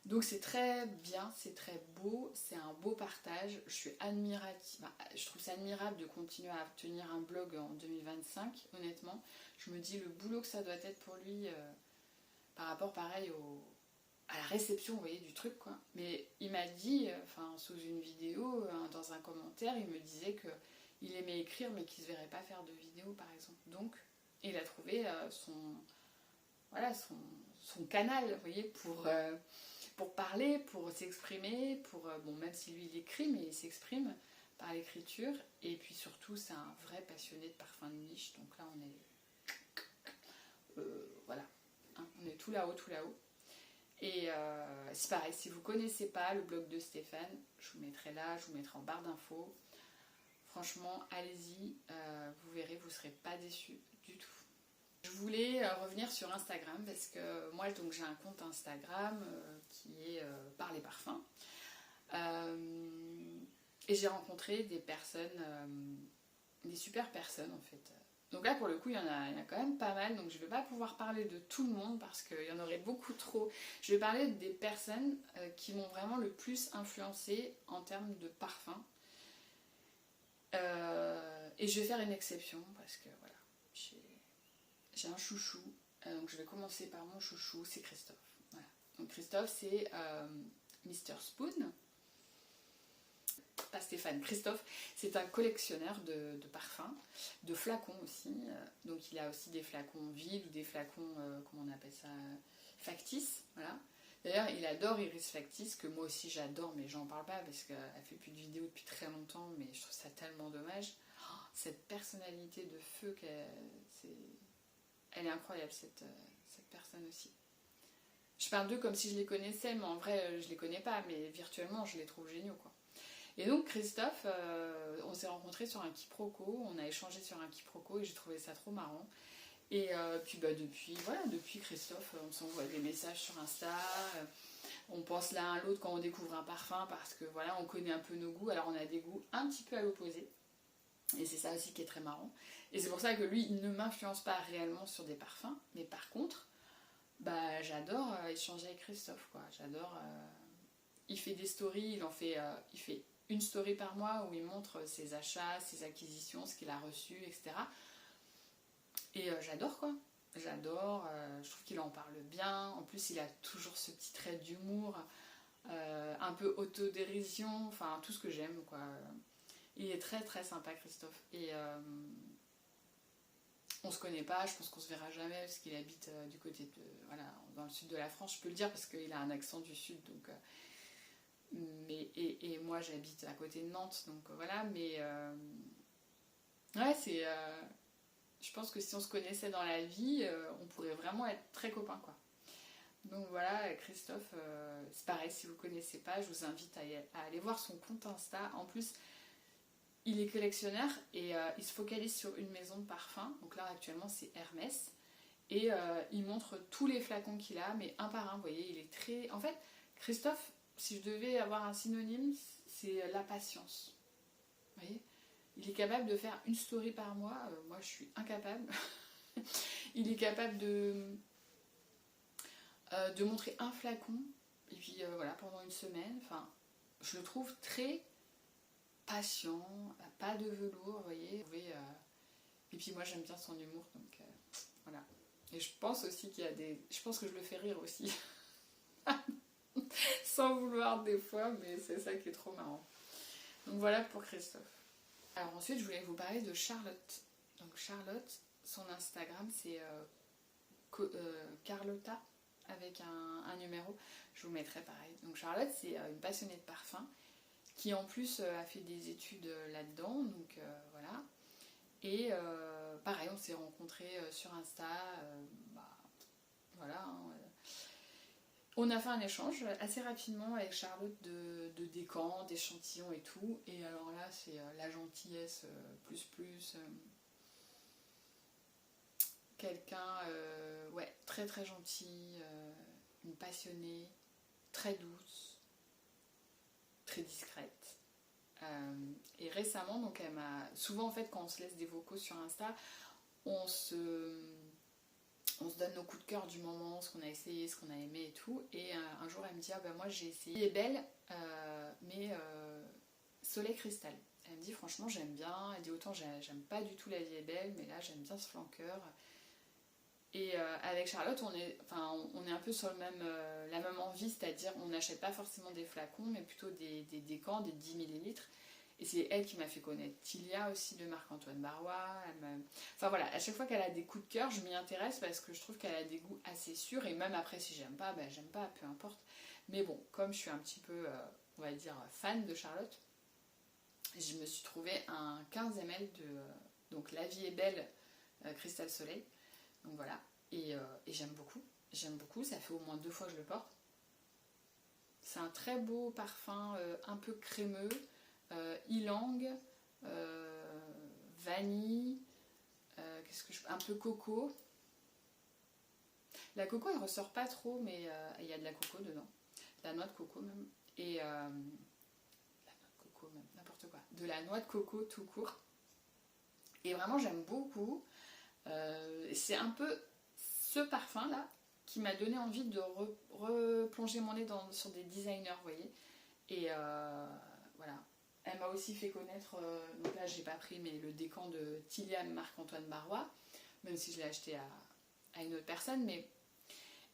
Speaker 2: Donc c'est très bien, c'est très beau, c'est un beau partage, je suis admirative, je trouve ça admirable de continuer à tenir un blog en 2025, honnêtement. Je me dis le boulot que ça doit être pour lui par rapport pareil à la réception, vous voyez, du truc quoi. Mais il m'a dit, sous une vidéo, dans un commentaire, il me disait qu'il aimait écrire mais qu'il ne se verrait pas faire de vidéo par exemple. Donc il a trouvé son canal, vous voyez, pour parler, pour s'exprimer, même si lui il écrit, mais il s'exprime par l'écriture, et puis surtout c'est un vrai passionné de parfum de niche, donc là on est, voilà, hein, on est tout là-haut, et c'est pareil, si vous ne connaissez pas le blog de Stéphane, je vous mettrai là, je vous mettrai en barre d'infos, franchement allez-y, vous verrez, vous ne serez pas déçus du tout. Je voulais revenir sur Instagram parce que moi donc j'ai un compte Instagram qui est par les parfums et j'ai rencontré des personnes, des super personnes en fait. Donc là pour le coup il y en a quand même pas mal, donc je vais pas pouvoir parler de tout le monde parce qu'il y en aurait beaucoup trop. Je vais parler des personnes qui m'ont vraiment le plus influencée en termes de parfum et je vais faire une exception parce que voilà, j'ai un chouchou, donc je vais commencer par mon chouchou, c'est Christophe. Voilà. Donc Christophe, c'est Mr. Spoon. Pas Stéphane, Christophe, c'est un collectionneur de parfums, de flacons aussi. Donc il a aussi des flacons vides ou des flacons, comment on appelle ça, factices. Voilà. D'ailleurs, il adore Iris Factice, que moi aussi j'adore, mais j'en parle pas parce qu'elle fait plus de vidéos depuis très longtemps, mais je trouve ça tellement dommage. Oh, cette personnalité de feu, elle est incroyable cette personne aussi. Je parle d'eux comme si je les connaissais, mais en vrai je les connais pas, mais virtuellement je les trouve géniaux quoi. Et donc Christophe, on s'est rencontrés sur un quiproquo, on a échangé sur un quiproquo et j'ai trouvé ça trop marrant. Et puis depuis Christophe, on s'envoie des messages sur Insta, on pense l'un à l'autre quand on découvre un parfum parce que voilà, on connaît un peu nos goûts, alors on a des goûts un petit peu à l'opposé. Et c'est ça aussi qui est très marrant. Et c'est pour ça que lui, il ne m'influence pas réellement sur des parfums. Mais par contre, j'adore échanger avec Christophe. Quoi. J'adore. Il fait des stories, il fait une story par mois où il montre ses achats, ses acquisitions, ce qu'il a reçu, etc. Et j'adore quoi. J'adore. Je trouve qu'il en parle bien. En plus, il a toujours ce petit trait d'humour, un peu autodérision. Enfin, tout ce que j'aime quoi. Il est très très sympa Christophe et on se connaît pas, je pense qu'on se verra jamais parce qu'il habite du côté de dans le sud de la France, je peux le dire parce qu'il a un accent du sud donc et moi j'habite à côté de Nantes donc voilà mais ouais c'est je pense que si on se connaissait dans la vie on pourrait vraiment être très copains quoi. Donc voilà Christophe c'est pareil si vous connaissez pas je vous invite à aller voir son compte Insta en plus. Il est collectionneur et il se focalise sur une maison de parfums. Donc là actuellement c'est Hermès. Et il montre tous les flacons qu'il a, mais un par un, vous voyez, il est très... En fait, Christophe, si je devais avoir un synonyme, c'est la patience. Vous voyez, il est capable de faire une story par mois. Moi je suis incapable. Il est capable de montrer un flacon. Et puis voilà, pendant une semaine. Enfin, je le trouve très... patient, pas de velours, vous voyez. Et puis moi j'aime bien son humour, donc voilà. Et je pense aussi qu'il y a des... Je pense que je le fais rire aussi. Sans vouloir des fois, mais c'est ça qui est trop marrant. Donc voilà pour Christophe. Alors ensuite je voulais vous parler de Charlotte. Donc Charlotte, son Instagram c'est Carlotta avec un numéro. Je vous mettrai pareil. Donc Charlotte c'est une passionnée de parfum qui en plus a fait des études là-dedans, donc voilà. Et pareil, on s'est rencontrés sur Insta, voilà. Hein, on a fait un échange assez rapidement avec Charlotte de décans, d'échantillons et tout. Et alors là, c'est la gentillesse plus. Quelqu'un, ouais, très très gentil, une passionnée. très douce, très discrète. Et récemment, donc elle m'a... Souvent en fait quand on se laisse des vocaux sur Insta, on se donne nos coups de cœur du moment, ce qu'on a essayé, ce qu'on a aimé et tout. Et un jour elle me dit, ah ben moi j'ai essayé, elle est belle, mais Soleil Cristal. Elle me dit franchement j'aime bien, elle dit autant j'aime pas du tout La Vie est belle, mais là j'aime bien ce flanqueur. Et avec Charlotte, on est un peu sur la même envie, c'est-à-dire on n'achète pas forcément des flacons, mais plutôt des décants, des 10 millilitres. Et c'est elle qui m'a fait connaître Tilia aussi de Marc-Antoine Barrois. Enfin voilà, à chaque fois qu'elle a des coups de cœur, je m'y intéresse parce que je trouve qu'elle a des goûts assez sûrs. Et même après, si j'aime pas, ben j'aime pas, peu importe. Mais bon, comme je suis un petit peu, on va dire, fan de Charlotte, je me suis trouvé un 15 ml de donc La Vie est belle Cristal Soleil. Donc voilà, et j'aime beaucoup. J'aime beaucoup, ça fait au moins 2 fois que je le porte. C'est un très beau parfum, un peu crémeux, ylang, vanille, un peu coco. La coco elle ressort pas trop, mais il y a de la coco dedans, de la noix de coco même, et la noix de coco même, n'importe quoi, de la noix de coco tout court. Et vraiment j'aime beaucoup. C'est un peu ce parfum là qui m'a donné envie de replonger mon nez sur des designers, vous voyez. Et voilà. Elle m'a aussi fait connaître, donc là j'ai pas pris, mais le décan de Tilia Marc-Antoine Barrois, même si je l'ai acheté à une autre personne. Mais...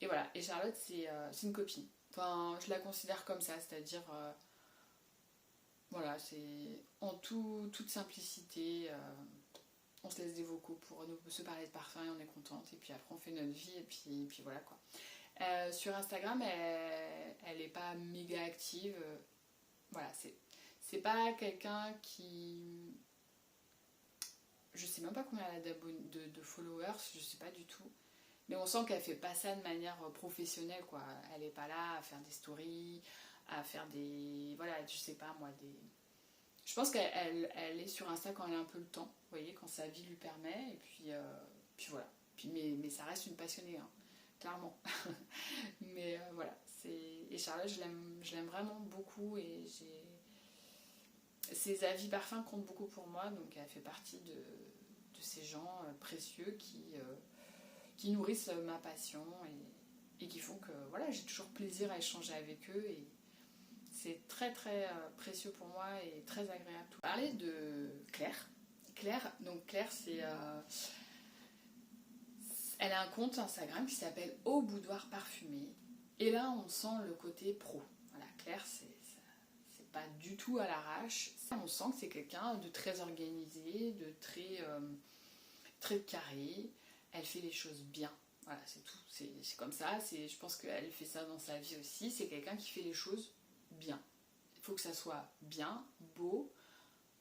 Speaker 2: Et voilà, et Charlotte c'est une copine. Enfin, je la considère comme ça, c'est-à-dire, voilà, c'est en toute simplicité. On se laisse des vocaux pour se parler de parfum et on est contente. Et puis après, on fait notre vie et puis voilà quoi. Sur Instagram, elle est pas méga active. Voilà, c'est pas quelqu'un qui... Je sais même pas combien elle a de followers, je sais pas du tout. Mais on sent qu'elle fait pas ça de manière professionnelle quoi. Elle est pas là à faire des stories, à faire des... Voilà, je sais pas moi, des... Je pense qu'elle est sur Insta quand elle a un peu le temps, vous voyez, quand sa vie lui permet, et puis voilà. Mais ça reste une passionnée, hein, clairement. Mais voilà, et Charlotte, je l'aime vraiment beaucoup, et ses avis parfums comptent beaucoup pour moi, donc elle fait partie de ces gens précieux qui nourrissent ma passion, et qui font que voilà, j'ai toujours plaisir à échanger avec eux, et c'est très très précieux pour moi et très agréable. Parler de Claire. Donc Claire, elle a un compte Instagram qui s'appelle Au Boudoir Parfumé. Et là, on sent le côté pro. Voilà, Claire, c'est pas du tout à l'arrache. On sent que c'est quelqu'un de très organisé, de très carré. Elle fait les choses bien. Voilà, c'est tout. C'est comme ça. Je pense qu'elle fait ça dans sa vie aussi. C'est quelqu'un qui fait les choses bien. Il faut que ça soit bien, beau,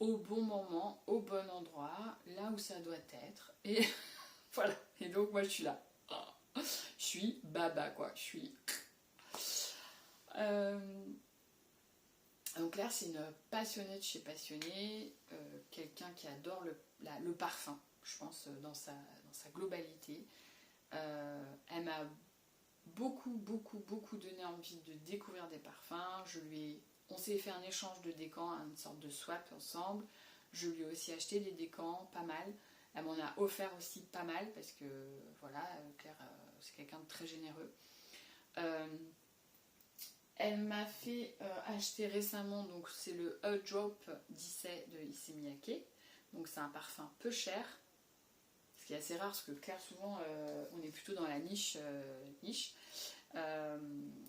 Speaker 2: au bon moment, au bon endroit, là où ça doit être. Et voilà. Et donc moi je suis là. Je suis baba quoi. Je suis... Donc Claire c'est une passionnée de chez passionnée, quelqu'un qui adore le parfum, je pense, dans sa globalité. Elle m'a beaucoup donné envie de découvrir des parfums. On s'est fait un échange de décans, une sorte de swap ensemble. Je lui ai aussi acheté des décans, pas mal. Elle m'en a offert aussi pas mal parce que voilà, Claire, c'est quelqu'un de très généreux. Elle m'a fait acheter récemment, donc c'est le A Drop d'Issey de Issey Miyake. Donc c'est un parfum peu cher. Ce qui est assez rare parce que Claire, souvent, on est plutôt dans la niche.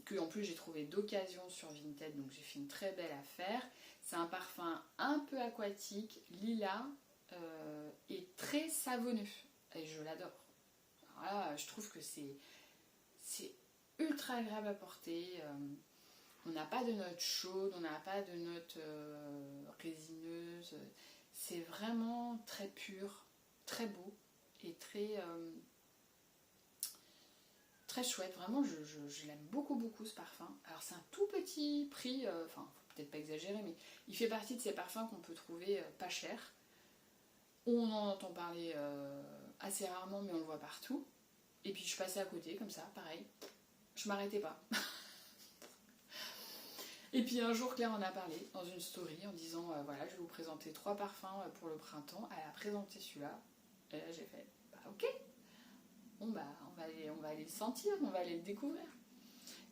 Speaker 2: Que en plus j'ai trouvé d'occasion sur Vinted, donc j'ai fait une très belle affaire. C'est un parfum un peu aquatique, lilas, et très savonneux, et je l'adore. Alors là, je trouve que c'est ultra agréable à porter. On n'a pas de notes chaudes, on n'a pas de notes résineuses. C'est vraiment très pur, très beau et très chouette. Vraiment, je l'aime beaucoup ce parfum. Alors c'est un tout petit prix, enfin faut peut-être pas exagérer, mais il fait partie de ces parfums qu'on peut trouver pas cher. On en entend parler assez rarement, mais on le voit partout. Et puis je passais à côté comme ça, pareil. Je m'arrêtais pas. Et puis un jour, Claire en a parlé dans une story en disant voilà, je vais vous présenter 3 parfums pour le printemps. Elle a présenté celui-là. Et là, j'ai fait bah ok, bon bah on va aller le sentir, on va aller le découvrir.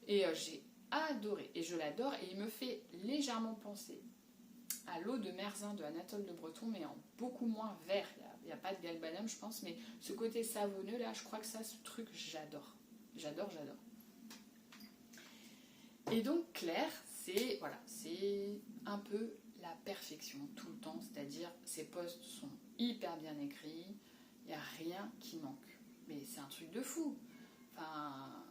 Speaker 2: Et j'ai adoré. Et je l'adore. Et il me fait légèrement penser à l'eau de Merzin de Anatole de Breton, mais en beaucoup moins vert. Il n'y a pas de galbanum, je pense, mais ce côté savonneux là, je crois que ça, ce truc, j'adore. J'adore. Et donc Claire, c'est voilà, c'est un peu la perfection tout le temps, c'est-à-dire ses posts sont hyper bien écrits, il n'y a rien qui manque. Mais c'est un truc de fou. Enfin,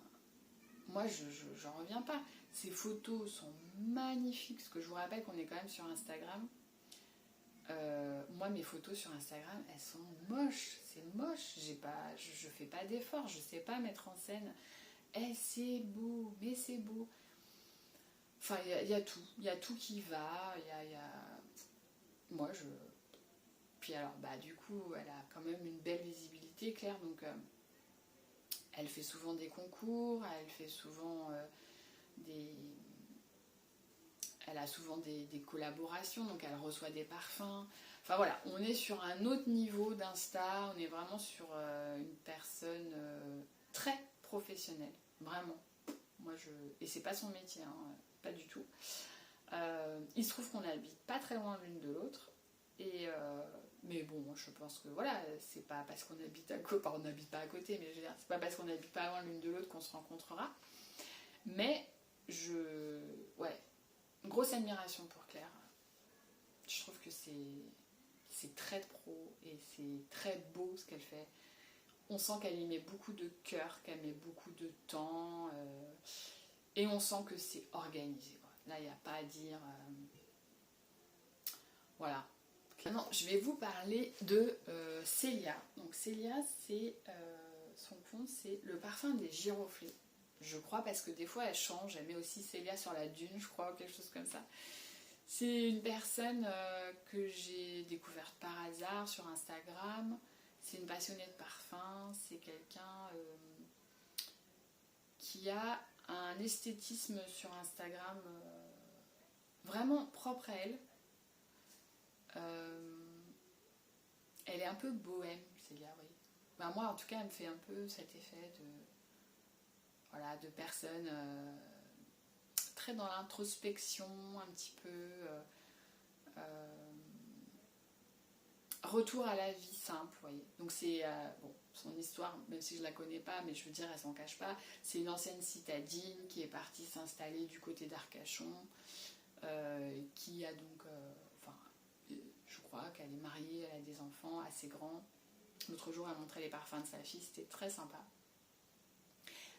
Speaker 2: moi j'en reviens pas. Ses photos sont magnifiques, parce que je vous rappelle qu'on est quand même sur Instagram. Moi mes photos sur Instagram, elles sont moches, c'est moche, je fais pas d'efforts, je sais pas mettre en scène. Eh, c'est beau, mais c'est beau. Enfin, il y a tout qui va, Moi, je... Puis alors, bah du coup, elle a quand même une belle visibilité, Claire, donc elle fait souvent des concours, elle fait souvent des... Elle a souvent des collaborations, donc elle reçoit des parfums. Enfin voilà, on est sur un autre niveau d'Insta, on est vraiment sur une personne très professionnelle, vraiment. Et c'est pas son métier, hein, pas du tout. Il se trouve qu'on n'habite pas très loin l'une de l'autre. Mais bon, je pense que voilà, c'est pas parce qu'on habite à côté, on n'habite pas à côté, mais je veux dire, c'est pas parce qu'on n'habite pas loin l'une de l'autre qu'on se rencontrera. Mais ouais, une grosse admiration pour Claire. Je trouve que c'est très pro et c'est très beau ce qu'elle fait. On sent qu'elle y met beaucoup de cœur, qu'elle met beaucoup de temps, et on sent que c'est organisé. Là, il n'y a pas à dire. Voilà. Maintenant, je vais vous parler de Célia. Donc Célia, son compte, c'est le parfum des giroflées. Je crois parce que des fois elle change. Elle met aussi Célia sur la dune, je crois, ou quelque chose comme ça. C'est une personne que j'ai découverte par hasard sur Instagram. C'est une passionnée de parfum. C'est quelqu'un qui a un esthétisme sur Instagram vraiment propre à elle. Elle est un peu bohème, Célia, oui. Ben moi, en tout cas, elle me fait un peu cet effet de personne très dans l'introspection, un petit peu retour à la vie simple, vous voyez. Donc c'est, son histoire, même si je la connais pas, mais je veux dire, elle s'en cache pas. C'est une ancienne citadine qui est partie s'installer du côté d'Arcachon, qui a donc, je crois qu'elle est mariée, elle a des enfants assez grands. L'autre jour, elle montrait les parfums de sa fille, c'était très sympa.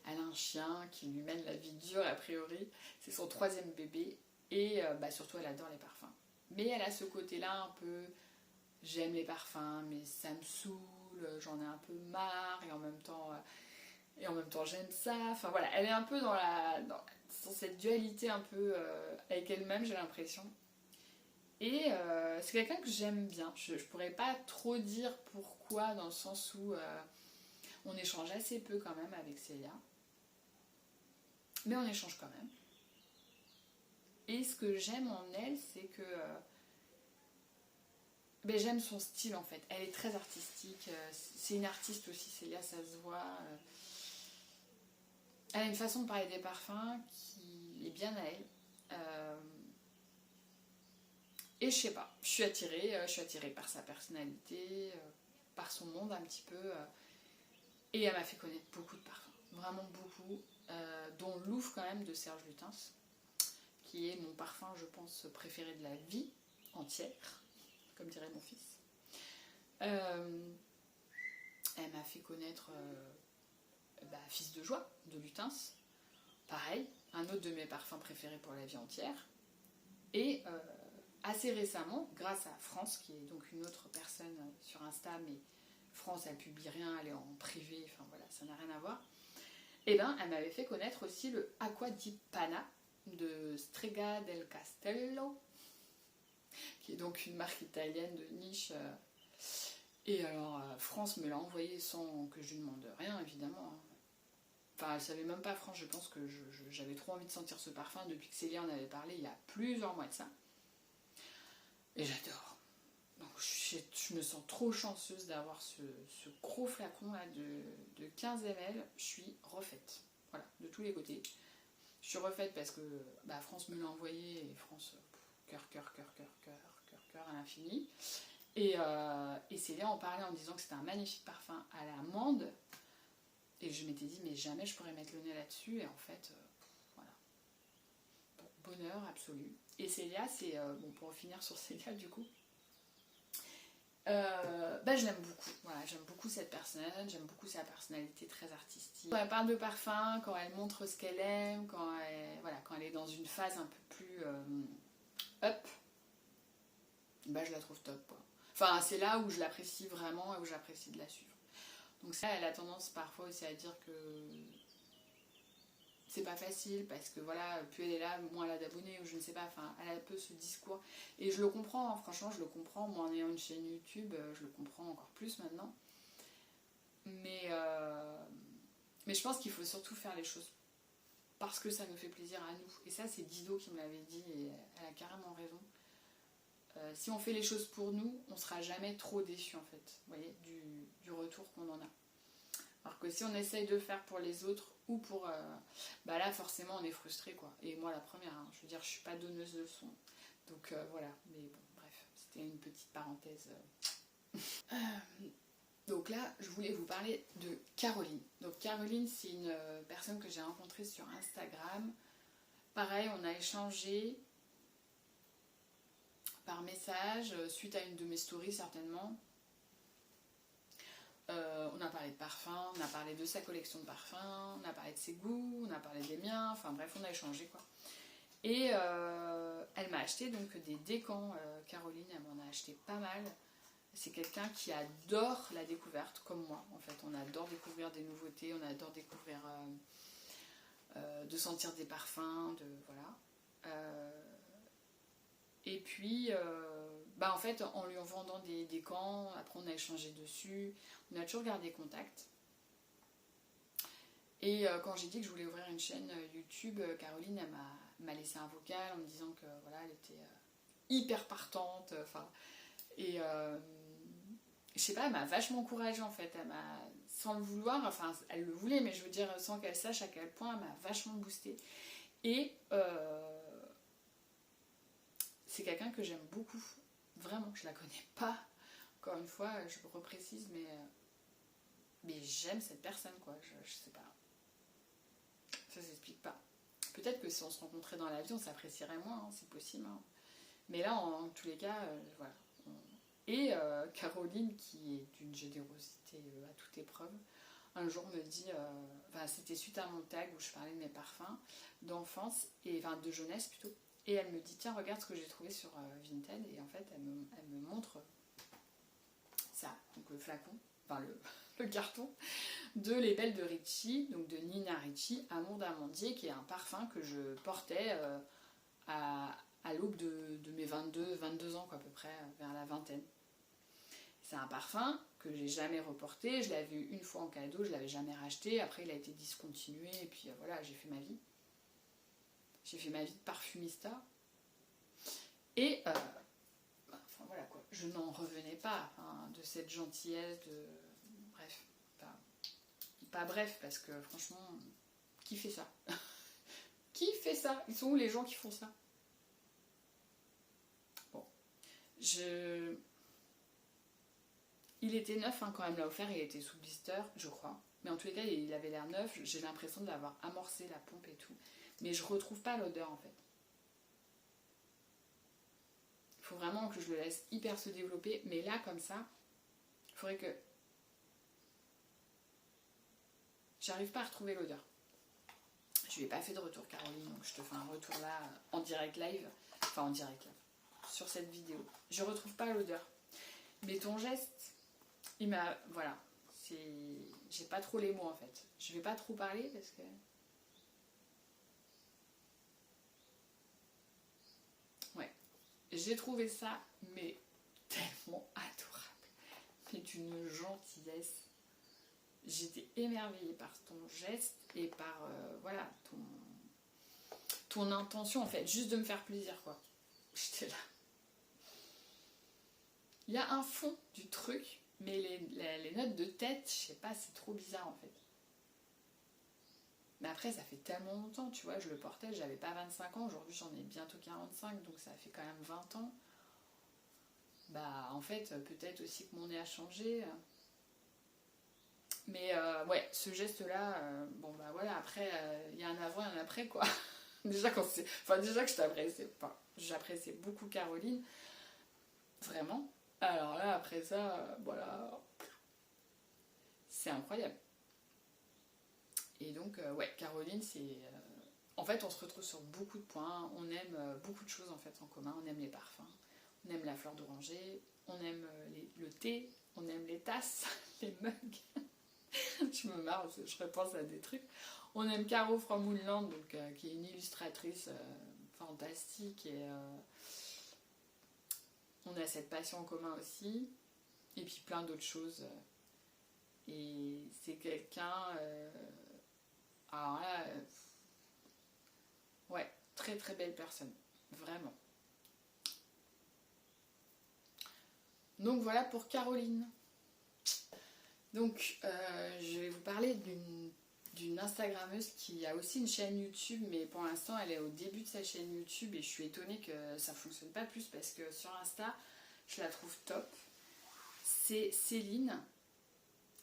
Speaker 2: Elle a un chien qui lui mène la vie dure a priori, c'est son 3e bébé, et surtout elle adore les parfums. Mais elle a ce côté-là un peu, j'aime les parfums, mais ça me saoule, j'en ai un peu marre, et en même temps j'aime ça. Enfin voilà, elle est un peu dans cette dualité un peu avec elle-même, j'ai l'impression. Et c'est quelqu'un que j'aime bien. Je pourrais pas trop dire pourquoi, dans le sens où on échange assez peu quand même avec Célia. Mais on échange quand même. Et ce que j'aime en elle, c'est que j'aime son style en fait. Elle est très artistique. C'est une artiste aussi, Célia, ça se voit. Elle a une façon de parler des parfums qui est bien à elle. Et je sais pas, je suis attirée par sa personnalité, par son monde un petit peu. Et elle m'a fait connaître beaucoup de parfums, vraiment beaucoup, dont l'Ouf quand même de Serge Lutens, qui est mon parfum, je pense, préféré de la vie entière, comme dirait mon fils. Elle m'a fait connaître Fils de joie de Lutens, pareil, un autre de mes parfums préférés pour la vie entière. Et assez récemment, grâce à France, qui est donc une autre personne sur Insta, mais France, elle publie rien, elle est en privé, enfin voilà, ça n'a rien à voir. Et elle m'avait fait connaître aussi le Acqua di Pana de Strega del Castello, qui est donc une marque italienne de niche. Et alors, France me l'a envoyé sans que je lui demande rien, évidemment. Enfin, elle savait même pas, France, je pense que j'avais trop envie de sentir ce parfum depuis que Célia en avait parlé il y a plusieurs mois de ça. Et j'adore. Donc je me sens trop chanceuse d'avoir ce gros flacon là de 15 ml. Je suis refaite. Voilà, de tous les côtés. Je suis refaite parce que France me l'a envoyé et France, cœur, cœur, cœur, cœur, cœur, cœur, cœur à l'infini. Et Célia en parlait en me disant que c'était un magnifique parfum à l'amande. Et je m'étais dit, mais jamais je pourrais mettre le nez là-dessus. Et en fait, voilà. Bon, bonheur absolu. Et Célia, c'est, pour finir sur Célia du coup, je l'aime beaucoup. Voilà, j'aime beaucoup cette personne, j'aime beaucoup sa personnalité très artistique. Quand elle parle de parfum, quand elle montre ce qu'elle aime, quand elle est dans une phase un peu plus up, je la trouve top, quoi. Enfin, c'est là où je l'apprécie vraiment et où j'apprécie de la suivre. Donc ça, elle a tendance parfois aussi à dire que c'est pas facile parce que voilà, plus elle est là, moins elle a d'abonnés ou je ne sais pas, enfin elle a un peu ce discours et je le comprends, hein, franchement je le comprends, moi en ayant une chaîne YouTube, je le comprends encore plus maintenant, mais je pense qu'il faut surtout faire les choses parce que ça nous fait plaisir à nous, et ça c'est Dido qui me l'avait dit et elle a carrément raison. Si on fait les choses pour nous, on sera jamais trop déçu en fait, vous voyez, du retour qu'on en a. Alors que si on essaye de faire pour les autres ou pour... là forcément on est frustré quoi. Et moi la première, hein, je veux dire je suis pas donneuse de leçons. Donc voilà, mais bon bref, c'était une petite parenthèse. Donc là je voulais vous parler de Caroline. Donc Caroline c'est une personne que j'ai rencontrée sur Instagram. Pareil, on a échangé par message, suite à une de mes stories certainement. On a parlé de parfums, on a parlé de sa collection de parfums, on a parlé de ses goûts, on a parlé des miens, enfin bref, on a échangé quoi. Et elle m'a acheté donc des décants, Caroline, elle m'en a acheté pas mal. C'est quelqu'un qui adore la découverte, comme moi en fait. On adore découvrir des nouveautés, on adore découvrir, de sentir des parfums, voilà. Et puis, en fait, en lui en vendant des décants, après on a échangé dessus, on a toujours gardé contact. Et quand j'ai dit que je voulais ouvrir une chaîne YouTube, Caroline, elle m'a laissé un vocal en me disant que voilà, elle était hyper partante. Et je sais pas, elle m'a vachement encouragée en fait. Elle m'a, sans le vouloir, enfin elle le voulait, mais je veux dire sans qu'elle sache à quel point, elle m'a vachement boostée. Et c'est quelqu'un que j'aime beaucoup. Vraiment, je la connais pas. Encore une fois, je reprécise, mais j'aime cette personne, quoi. Je sais pas. Ça s'explique pas. Peut-être que si on se rencontrait dans la vie, on s'apprécierait moins, hein, c'est possible. Hein. Mais là, en tous les cas, voilà. Et Caroline, qui est d'une générosité à toute épreuve, un jour me dit, c'était suite à mon tag où je parlais de mes parfums d'enfance, enfin de jeunesse plutôt, et elle me dit, tiens, regarde ce que j'ai trouvé sur Vinted, et en fait, elle me montre ça, donc le flacon, enfin le carton, de Les Belles de Ricci, donc de Nina Ricci, Amour d'amandier, qui est un parfum que je portais à l'aube de mes 22 ans, quoi, à peu près, vers la vingtaine. C'est un parfum que j'ai jamais reporté, je l'avais eu une fois en cadeau, je l'avais jamais racheté, après il a été discontinué, et puis voilà, j'ai fait ma vie. J'ai fait ma vie de parfumista. Et voilà quoi, je n'en revenais pas de cette gentillesse, bref, pas bref, parce que franchement, qui fait ça? Qui fait ça? Ils sont où les gens qui font ça? Bon, il était neuf quand elle me l'a offert, il était sous blister, je crois. Mais en tous les cas, il avait l'air neuf, j'ai l'impression de l'avoir amorcé, la pompe et tout. Mais je retrouve pas l'odeur en fait. Il faut vraiment que je le laisse hyper se développer. Mais là, comme ça, il faudrait que... J'arrive pas à retrouver l'odeur. Je lui ai pas fait de retour, Caroline, donc je te fais un retour là, en direct live. Enfin, en direct live. Sur cette vidéo. Je retrouve pas l'odeur. Mais ton geste, il m'a... Voilà. J'ai pas trop les mots en fait. Je vais pas trop parler parce que... Ouais. J'ai trouvé ça, mais tellement adorable. Mais d'une gentillesse. j'étais émerveillée par ton geste et par voilà, ton intention en fait, juste de me faire plaisir quoi. J'étais là. Il y a un fond du truc, mais les notes de tête, je sais pas, c'est trop bizarre en fait. Mais après, ça fait tellement longtemps, tu vois, je le portais, j'avais pas 25 ans, aujourd'hui j'en ai bientôt 45, donc ça fait quand même 20 ans. Bah, en fait, peut-être aussi que mon nez a changé. Mais ouais, ce geste-là, bon bah voilà, après, il y a un avant et un après, quoi. Déjà, déjà que j'appréciais beaucoup Caroline, vraiment. Alors là, après ça, voilà, c'est incroyable. Et donc, ouais, Caroline, c'est... en fait, on se retrouve sur beaucoup de points, on aime beaucoup de choses en fait en commun, on aime les parfums, on aime la fleur d'oranger, on aime le thé, on aime les tasses, les mugs. Je me marre, je repense à des trucs. On aime Caro from Moonland, donc, qui est une illustratrice fantastique, et on a cette passion en commun aussi, et puis plein d'autres choses. Et c'est quelqu'un... alors là... ouais, très très belle personne, vraiment. Donc voilà pour Caroline. Donc je vais vous parler d'une Instagrammeuse qui a aussi une chaîne YouTube, mais pour l'instant elle est au début de sa chaîne YouTube et je suis étonnée que ça fonctionne pas plus parce que sur Insta je la trouve top. C'est Céline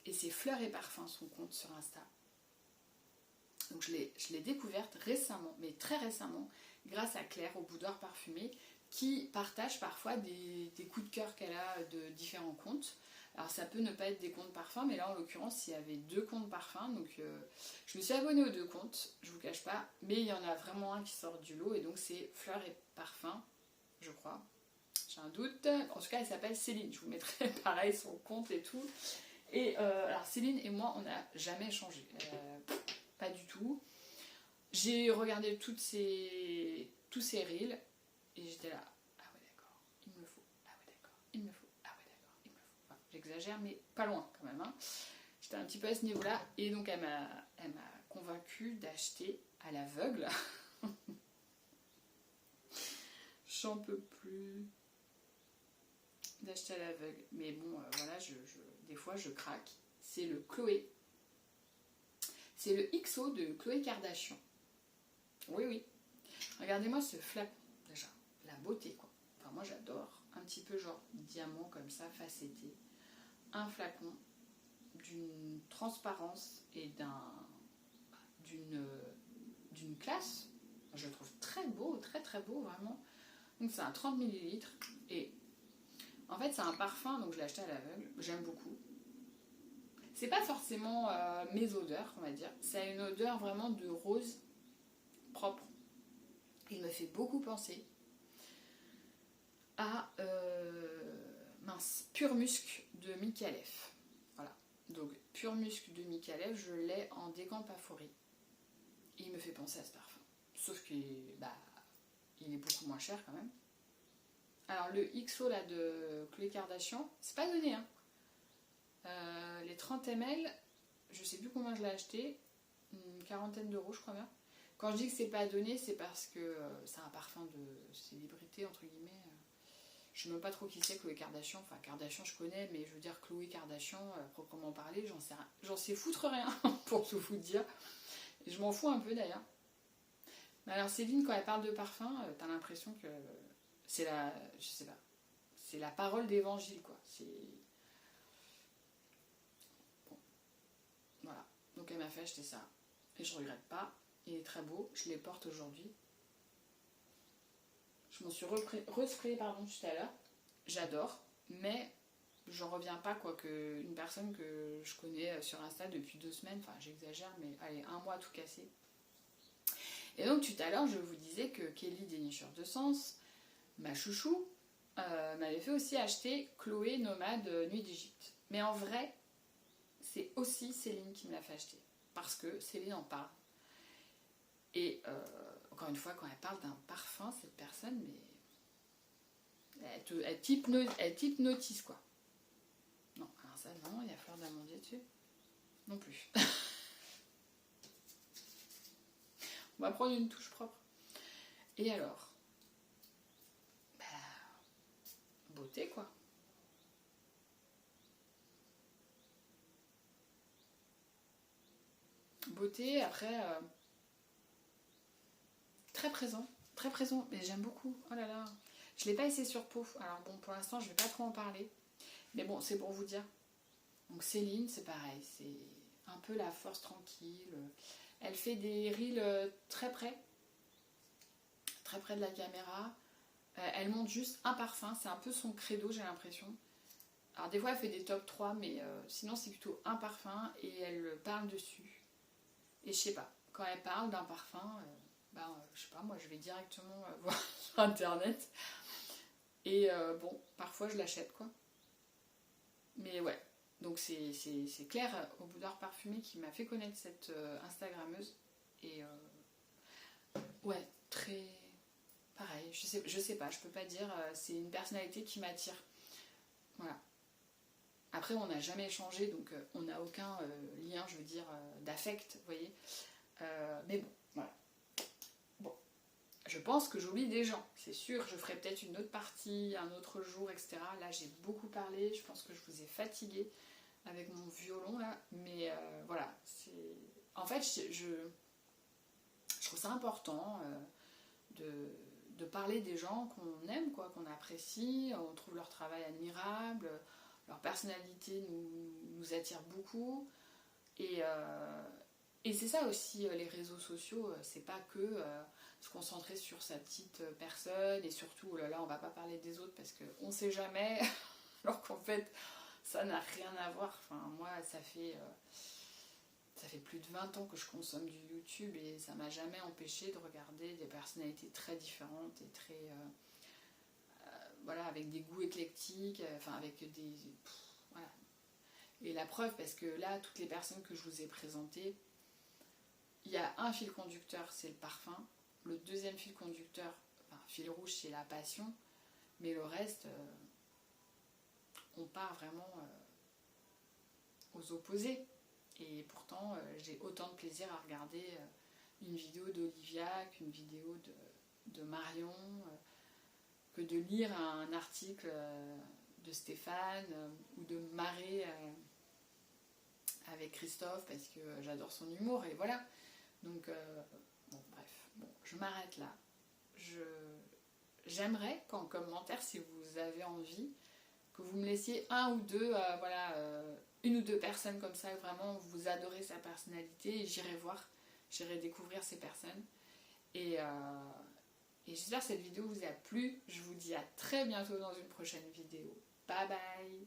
Speaker 2: et c'est Fleurs et Parfums son compte sur Insta. Donc je l'ai découverte récemment, mais très récemment, grâce à Claire au Boudoir Parfumé, qui partage parfois des coups de cœur qu'elle a de différents comptes. Alors ça peut ne pas être des comptes parfums, mais là en l'occurrence il y avait 2 comptes parfums, donc je me suis abonnée aux 2 comptes, je vous cache pas, mais il y en a vraiment un qui sort du lot, et donc c'est Fleurs et Parfums, je crois. J'ai un doute, en tout cas elle s'appelle Céline, je vous mettrai pareil son compte et tout. Et alors Céline et moi on n'a jamais échangé, pas du tout. J'ai regardé tous ces reels et j'étais là, ah ouais d'accord, il me le faut, ah ouais d'accord, il me le faut, ah ouais d'accord, il me le faut. Enfin, j'exagère mais pas loin quand même. Hein. J'étais un petit peu à ce niveau-là et donc elle m'a convaincue d'acheter à l'aveugle. J'en peux plus d'acheter à l'aveugle. Mais bon, voilà, des fois je craque. C'est le Chloé. C'est le XO de Khloé Kardashian. Oui, oui. Regardez-moi ce flacon, déjà. La beauté, quoi. Enfin, moi, j'adore. Un petit peu genre diamant, comme ça, facetté. Un flacon d'une transparence et d'une classe. Je le trouve très beau, très très beau, vraiment. Donc, c'est un 30 ml. Et en fait, c'est un parfum, donc je l'ai acheté à l'aveugle. J'aime beaucoup. C'est pas forcément mes odeurs, on va dire. Ça a une odeur vraiment de rose propre. Il me fait beaucoup penser à Pur Musc de Micallef. Voilà. Donc Pur Musc de Micallef, je l'ai en décampaphorie. Et il me fait penser à ce parfum. Sauf qu'il il est beaucoup moins cher quand même. Alors le XO là de Khloé Kardashian, c'est pas donné hein. Les 30 ml, je sais plus combien je l'ai acheté, une quarantaine d'euros je crois bien. Quand je dis que c'est pas donné, c'est parce que c'est un parfum de célébrité, entre guillemets. Je ne sais même pas trop qui c'est Khloé Kardashian. Enfin, Kardashian, je connais, mais je veux dire Khloé Kardashian, proprement parler, j'en sais foutre rien, pour tout vous dire. Et je m'en fous un peu d'ailleurs. Mais alors, Céline, quand elle parle de parfum, t'as l'impression que c'est je sais pas, c'est la parole d'évangile, quoi. C'est... Bon, voilà. Donc, elle m'a fait acheter ça. Et je regrette pas. Il est très beau, je les porte aujourd'hui. Je m'en suis resprayé tout à l'heure. J'adore, mais j'en reviens pas quoi que une personne que je connais sur Insta depuis 2 semaines, enfin j'exagère, mais allez, 1 mois tout cassé. Et donc tout à l'heure, je vous disais que Kelly Dénicheur de Sens, ma chouchou, m'avait fait aussi acheter Chloé Nomade Nuit d'Égypte. Mais en vrai, c'est aussi Céline qui me l'a fait acheter. Parce que Céline en parle. Et encore une fois, quand elle parle d'un parfum, cette personne, mais elle t'hypnotise quoi. Non, alors ça, non, il y a fleur d'amandier dessus. non plus. On va prendre une touche propre. Et alors, bah, beauté quoi. Beauté, après, très présent, mais j'aime beaucoup. Oh là là, je l'ai pas essayé sur peau. Alors bon, pour l'instant, je vais pas trop en parler. Mais bon, c'est pour vous dire. Donc Céline, c'est pareil, c'est un peu la force tranquille. Elle fait des reels très près de la caméra. Elle monte juste un parfum, c'est un peu son credo, j'ai l'impression. Alors des fois, elle fait des top 3, mais sinon, c'est plutôt un parfum et elle parle dessus. Et je sais pas, quand elle parle d'un parfum, je sais pas, moi je vais directement voir sur internet. Et bon, parfois je l'achète quoi. Mais ouais, donc c'est Claire au Boudoir Parfumé qui m'a fait connaître cette Instagrammeuse. Et ouais, très pareil, je sais pas, je peux pas dire, c'est une personnalité qui m'attire. Voilà. Après, on n'a jamais échangé, donc on n'a aucun lien, je veux dire, d'affect, vous voyez. Mais bon, voilà. Bon, je pense que j'oublie des gens, c'est sûr. Je ferai peut-être une autre partie, un autre jour, etc. Là, j'ai beaucoup parlé. Je pense que je vous ai fatigué avec mon violon là. Mais voilà, c'est. En fait, je trouve ça important de parler des gens qu'on aime, quoi, qu'on apprécie. On trouve leur travail admirable. Leur personnalité nous attire beaucoup. Et c'est ça aussi, les réseaux sociaux, c'est pas que se concentrer sur sa petite personne et surtout, oh là là, on va pas parler des autres parce qu'on sait jamais, alors qu'en fait, ça n'a rien à voir. Enfin, moi, ça fait plus de 20 ans que je consomme du YouTube et ça m'a jamais empêché de regarder des personnalités très différentes et très. Voilà, avec des goûts éclectiques, enfin, avec des. Voilà. Et la preuve, parce que là, toutes les personnes que je vous ai présentées, il y a un fil conducteur, c'est le parfum. Le deuxième fil conducteur, enfin, fil rouge, c'est la passion. Mais le reste, on part vraiment aux opposés. Et pourtant, j'ai autant de plaisir à regarder une vidéo d'Olivia qu'une vidéo de Marion, que de lire un article de Stéphane ou de marrer avec Christophe parce que j'adore son humour. Et voilà. Donc, bon, bref, bon, je m'arrête là. J'aimerais qu'en commentaire, si vous avez envie, que vous me laissiez un ou deux, une ou deux personnes comme ça, vraiment, vous adorez sa personnalité, et j'irai découvrir ces personnes. Et j'espère que cette vidéo vous a plu. Je vous dis à très bientôt dans une prochaine vidéo. Bye bye!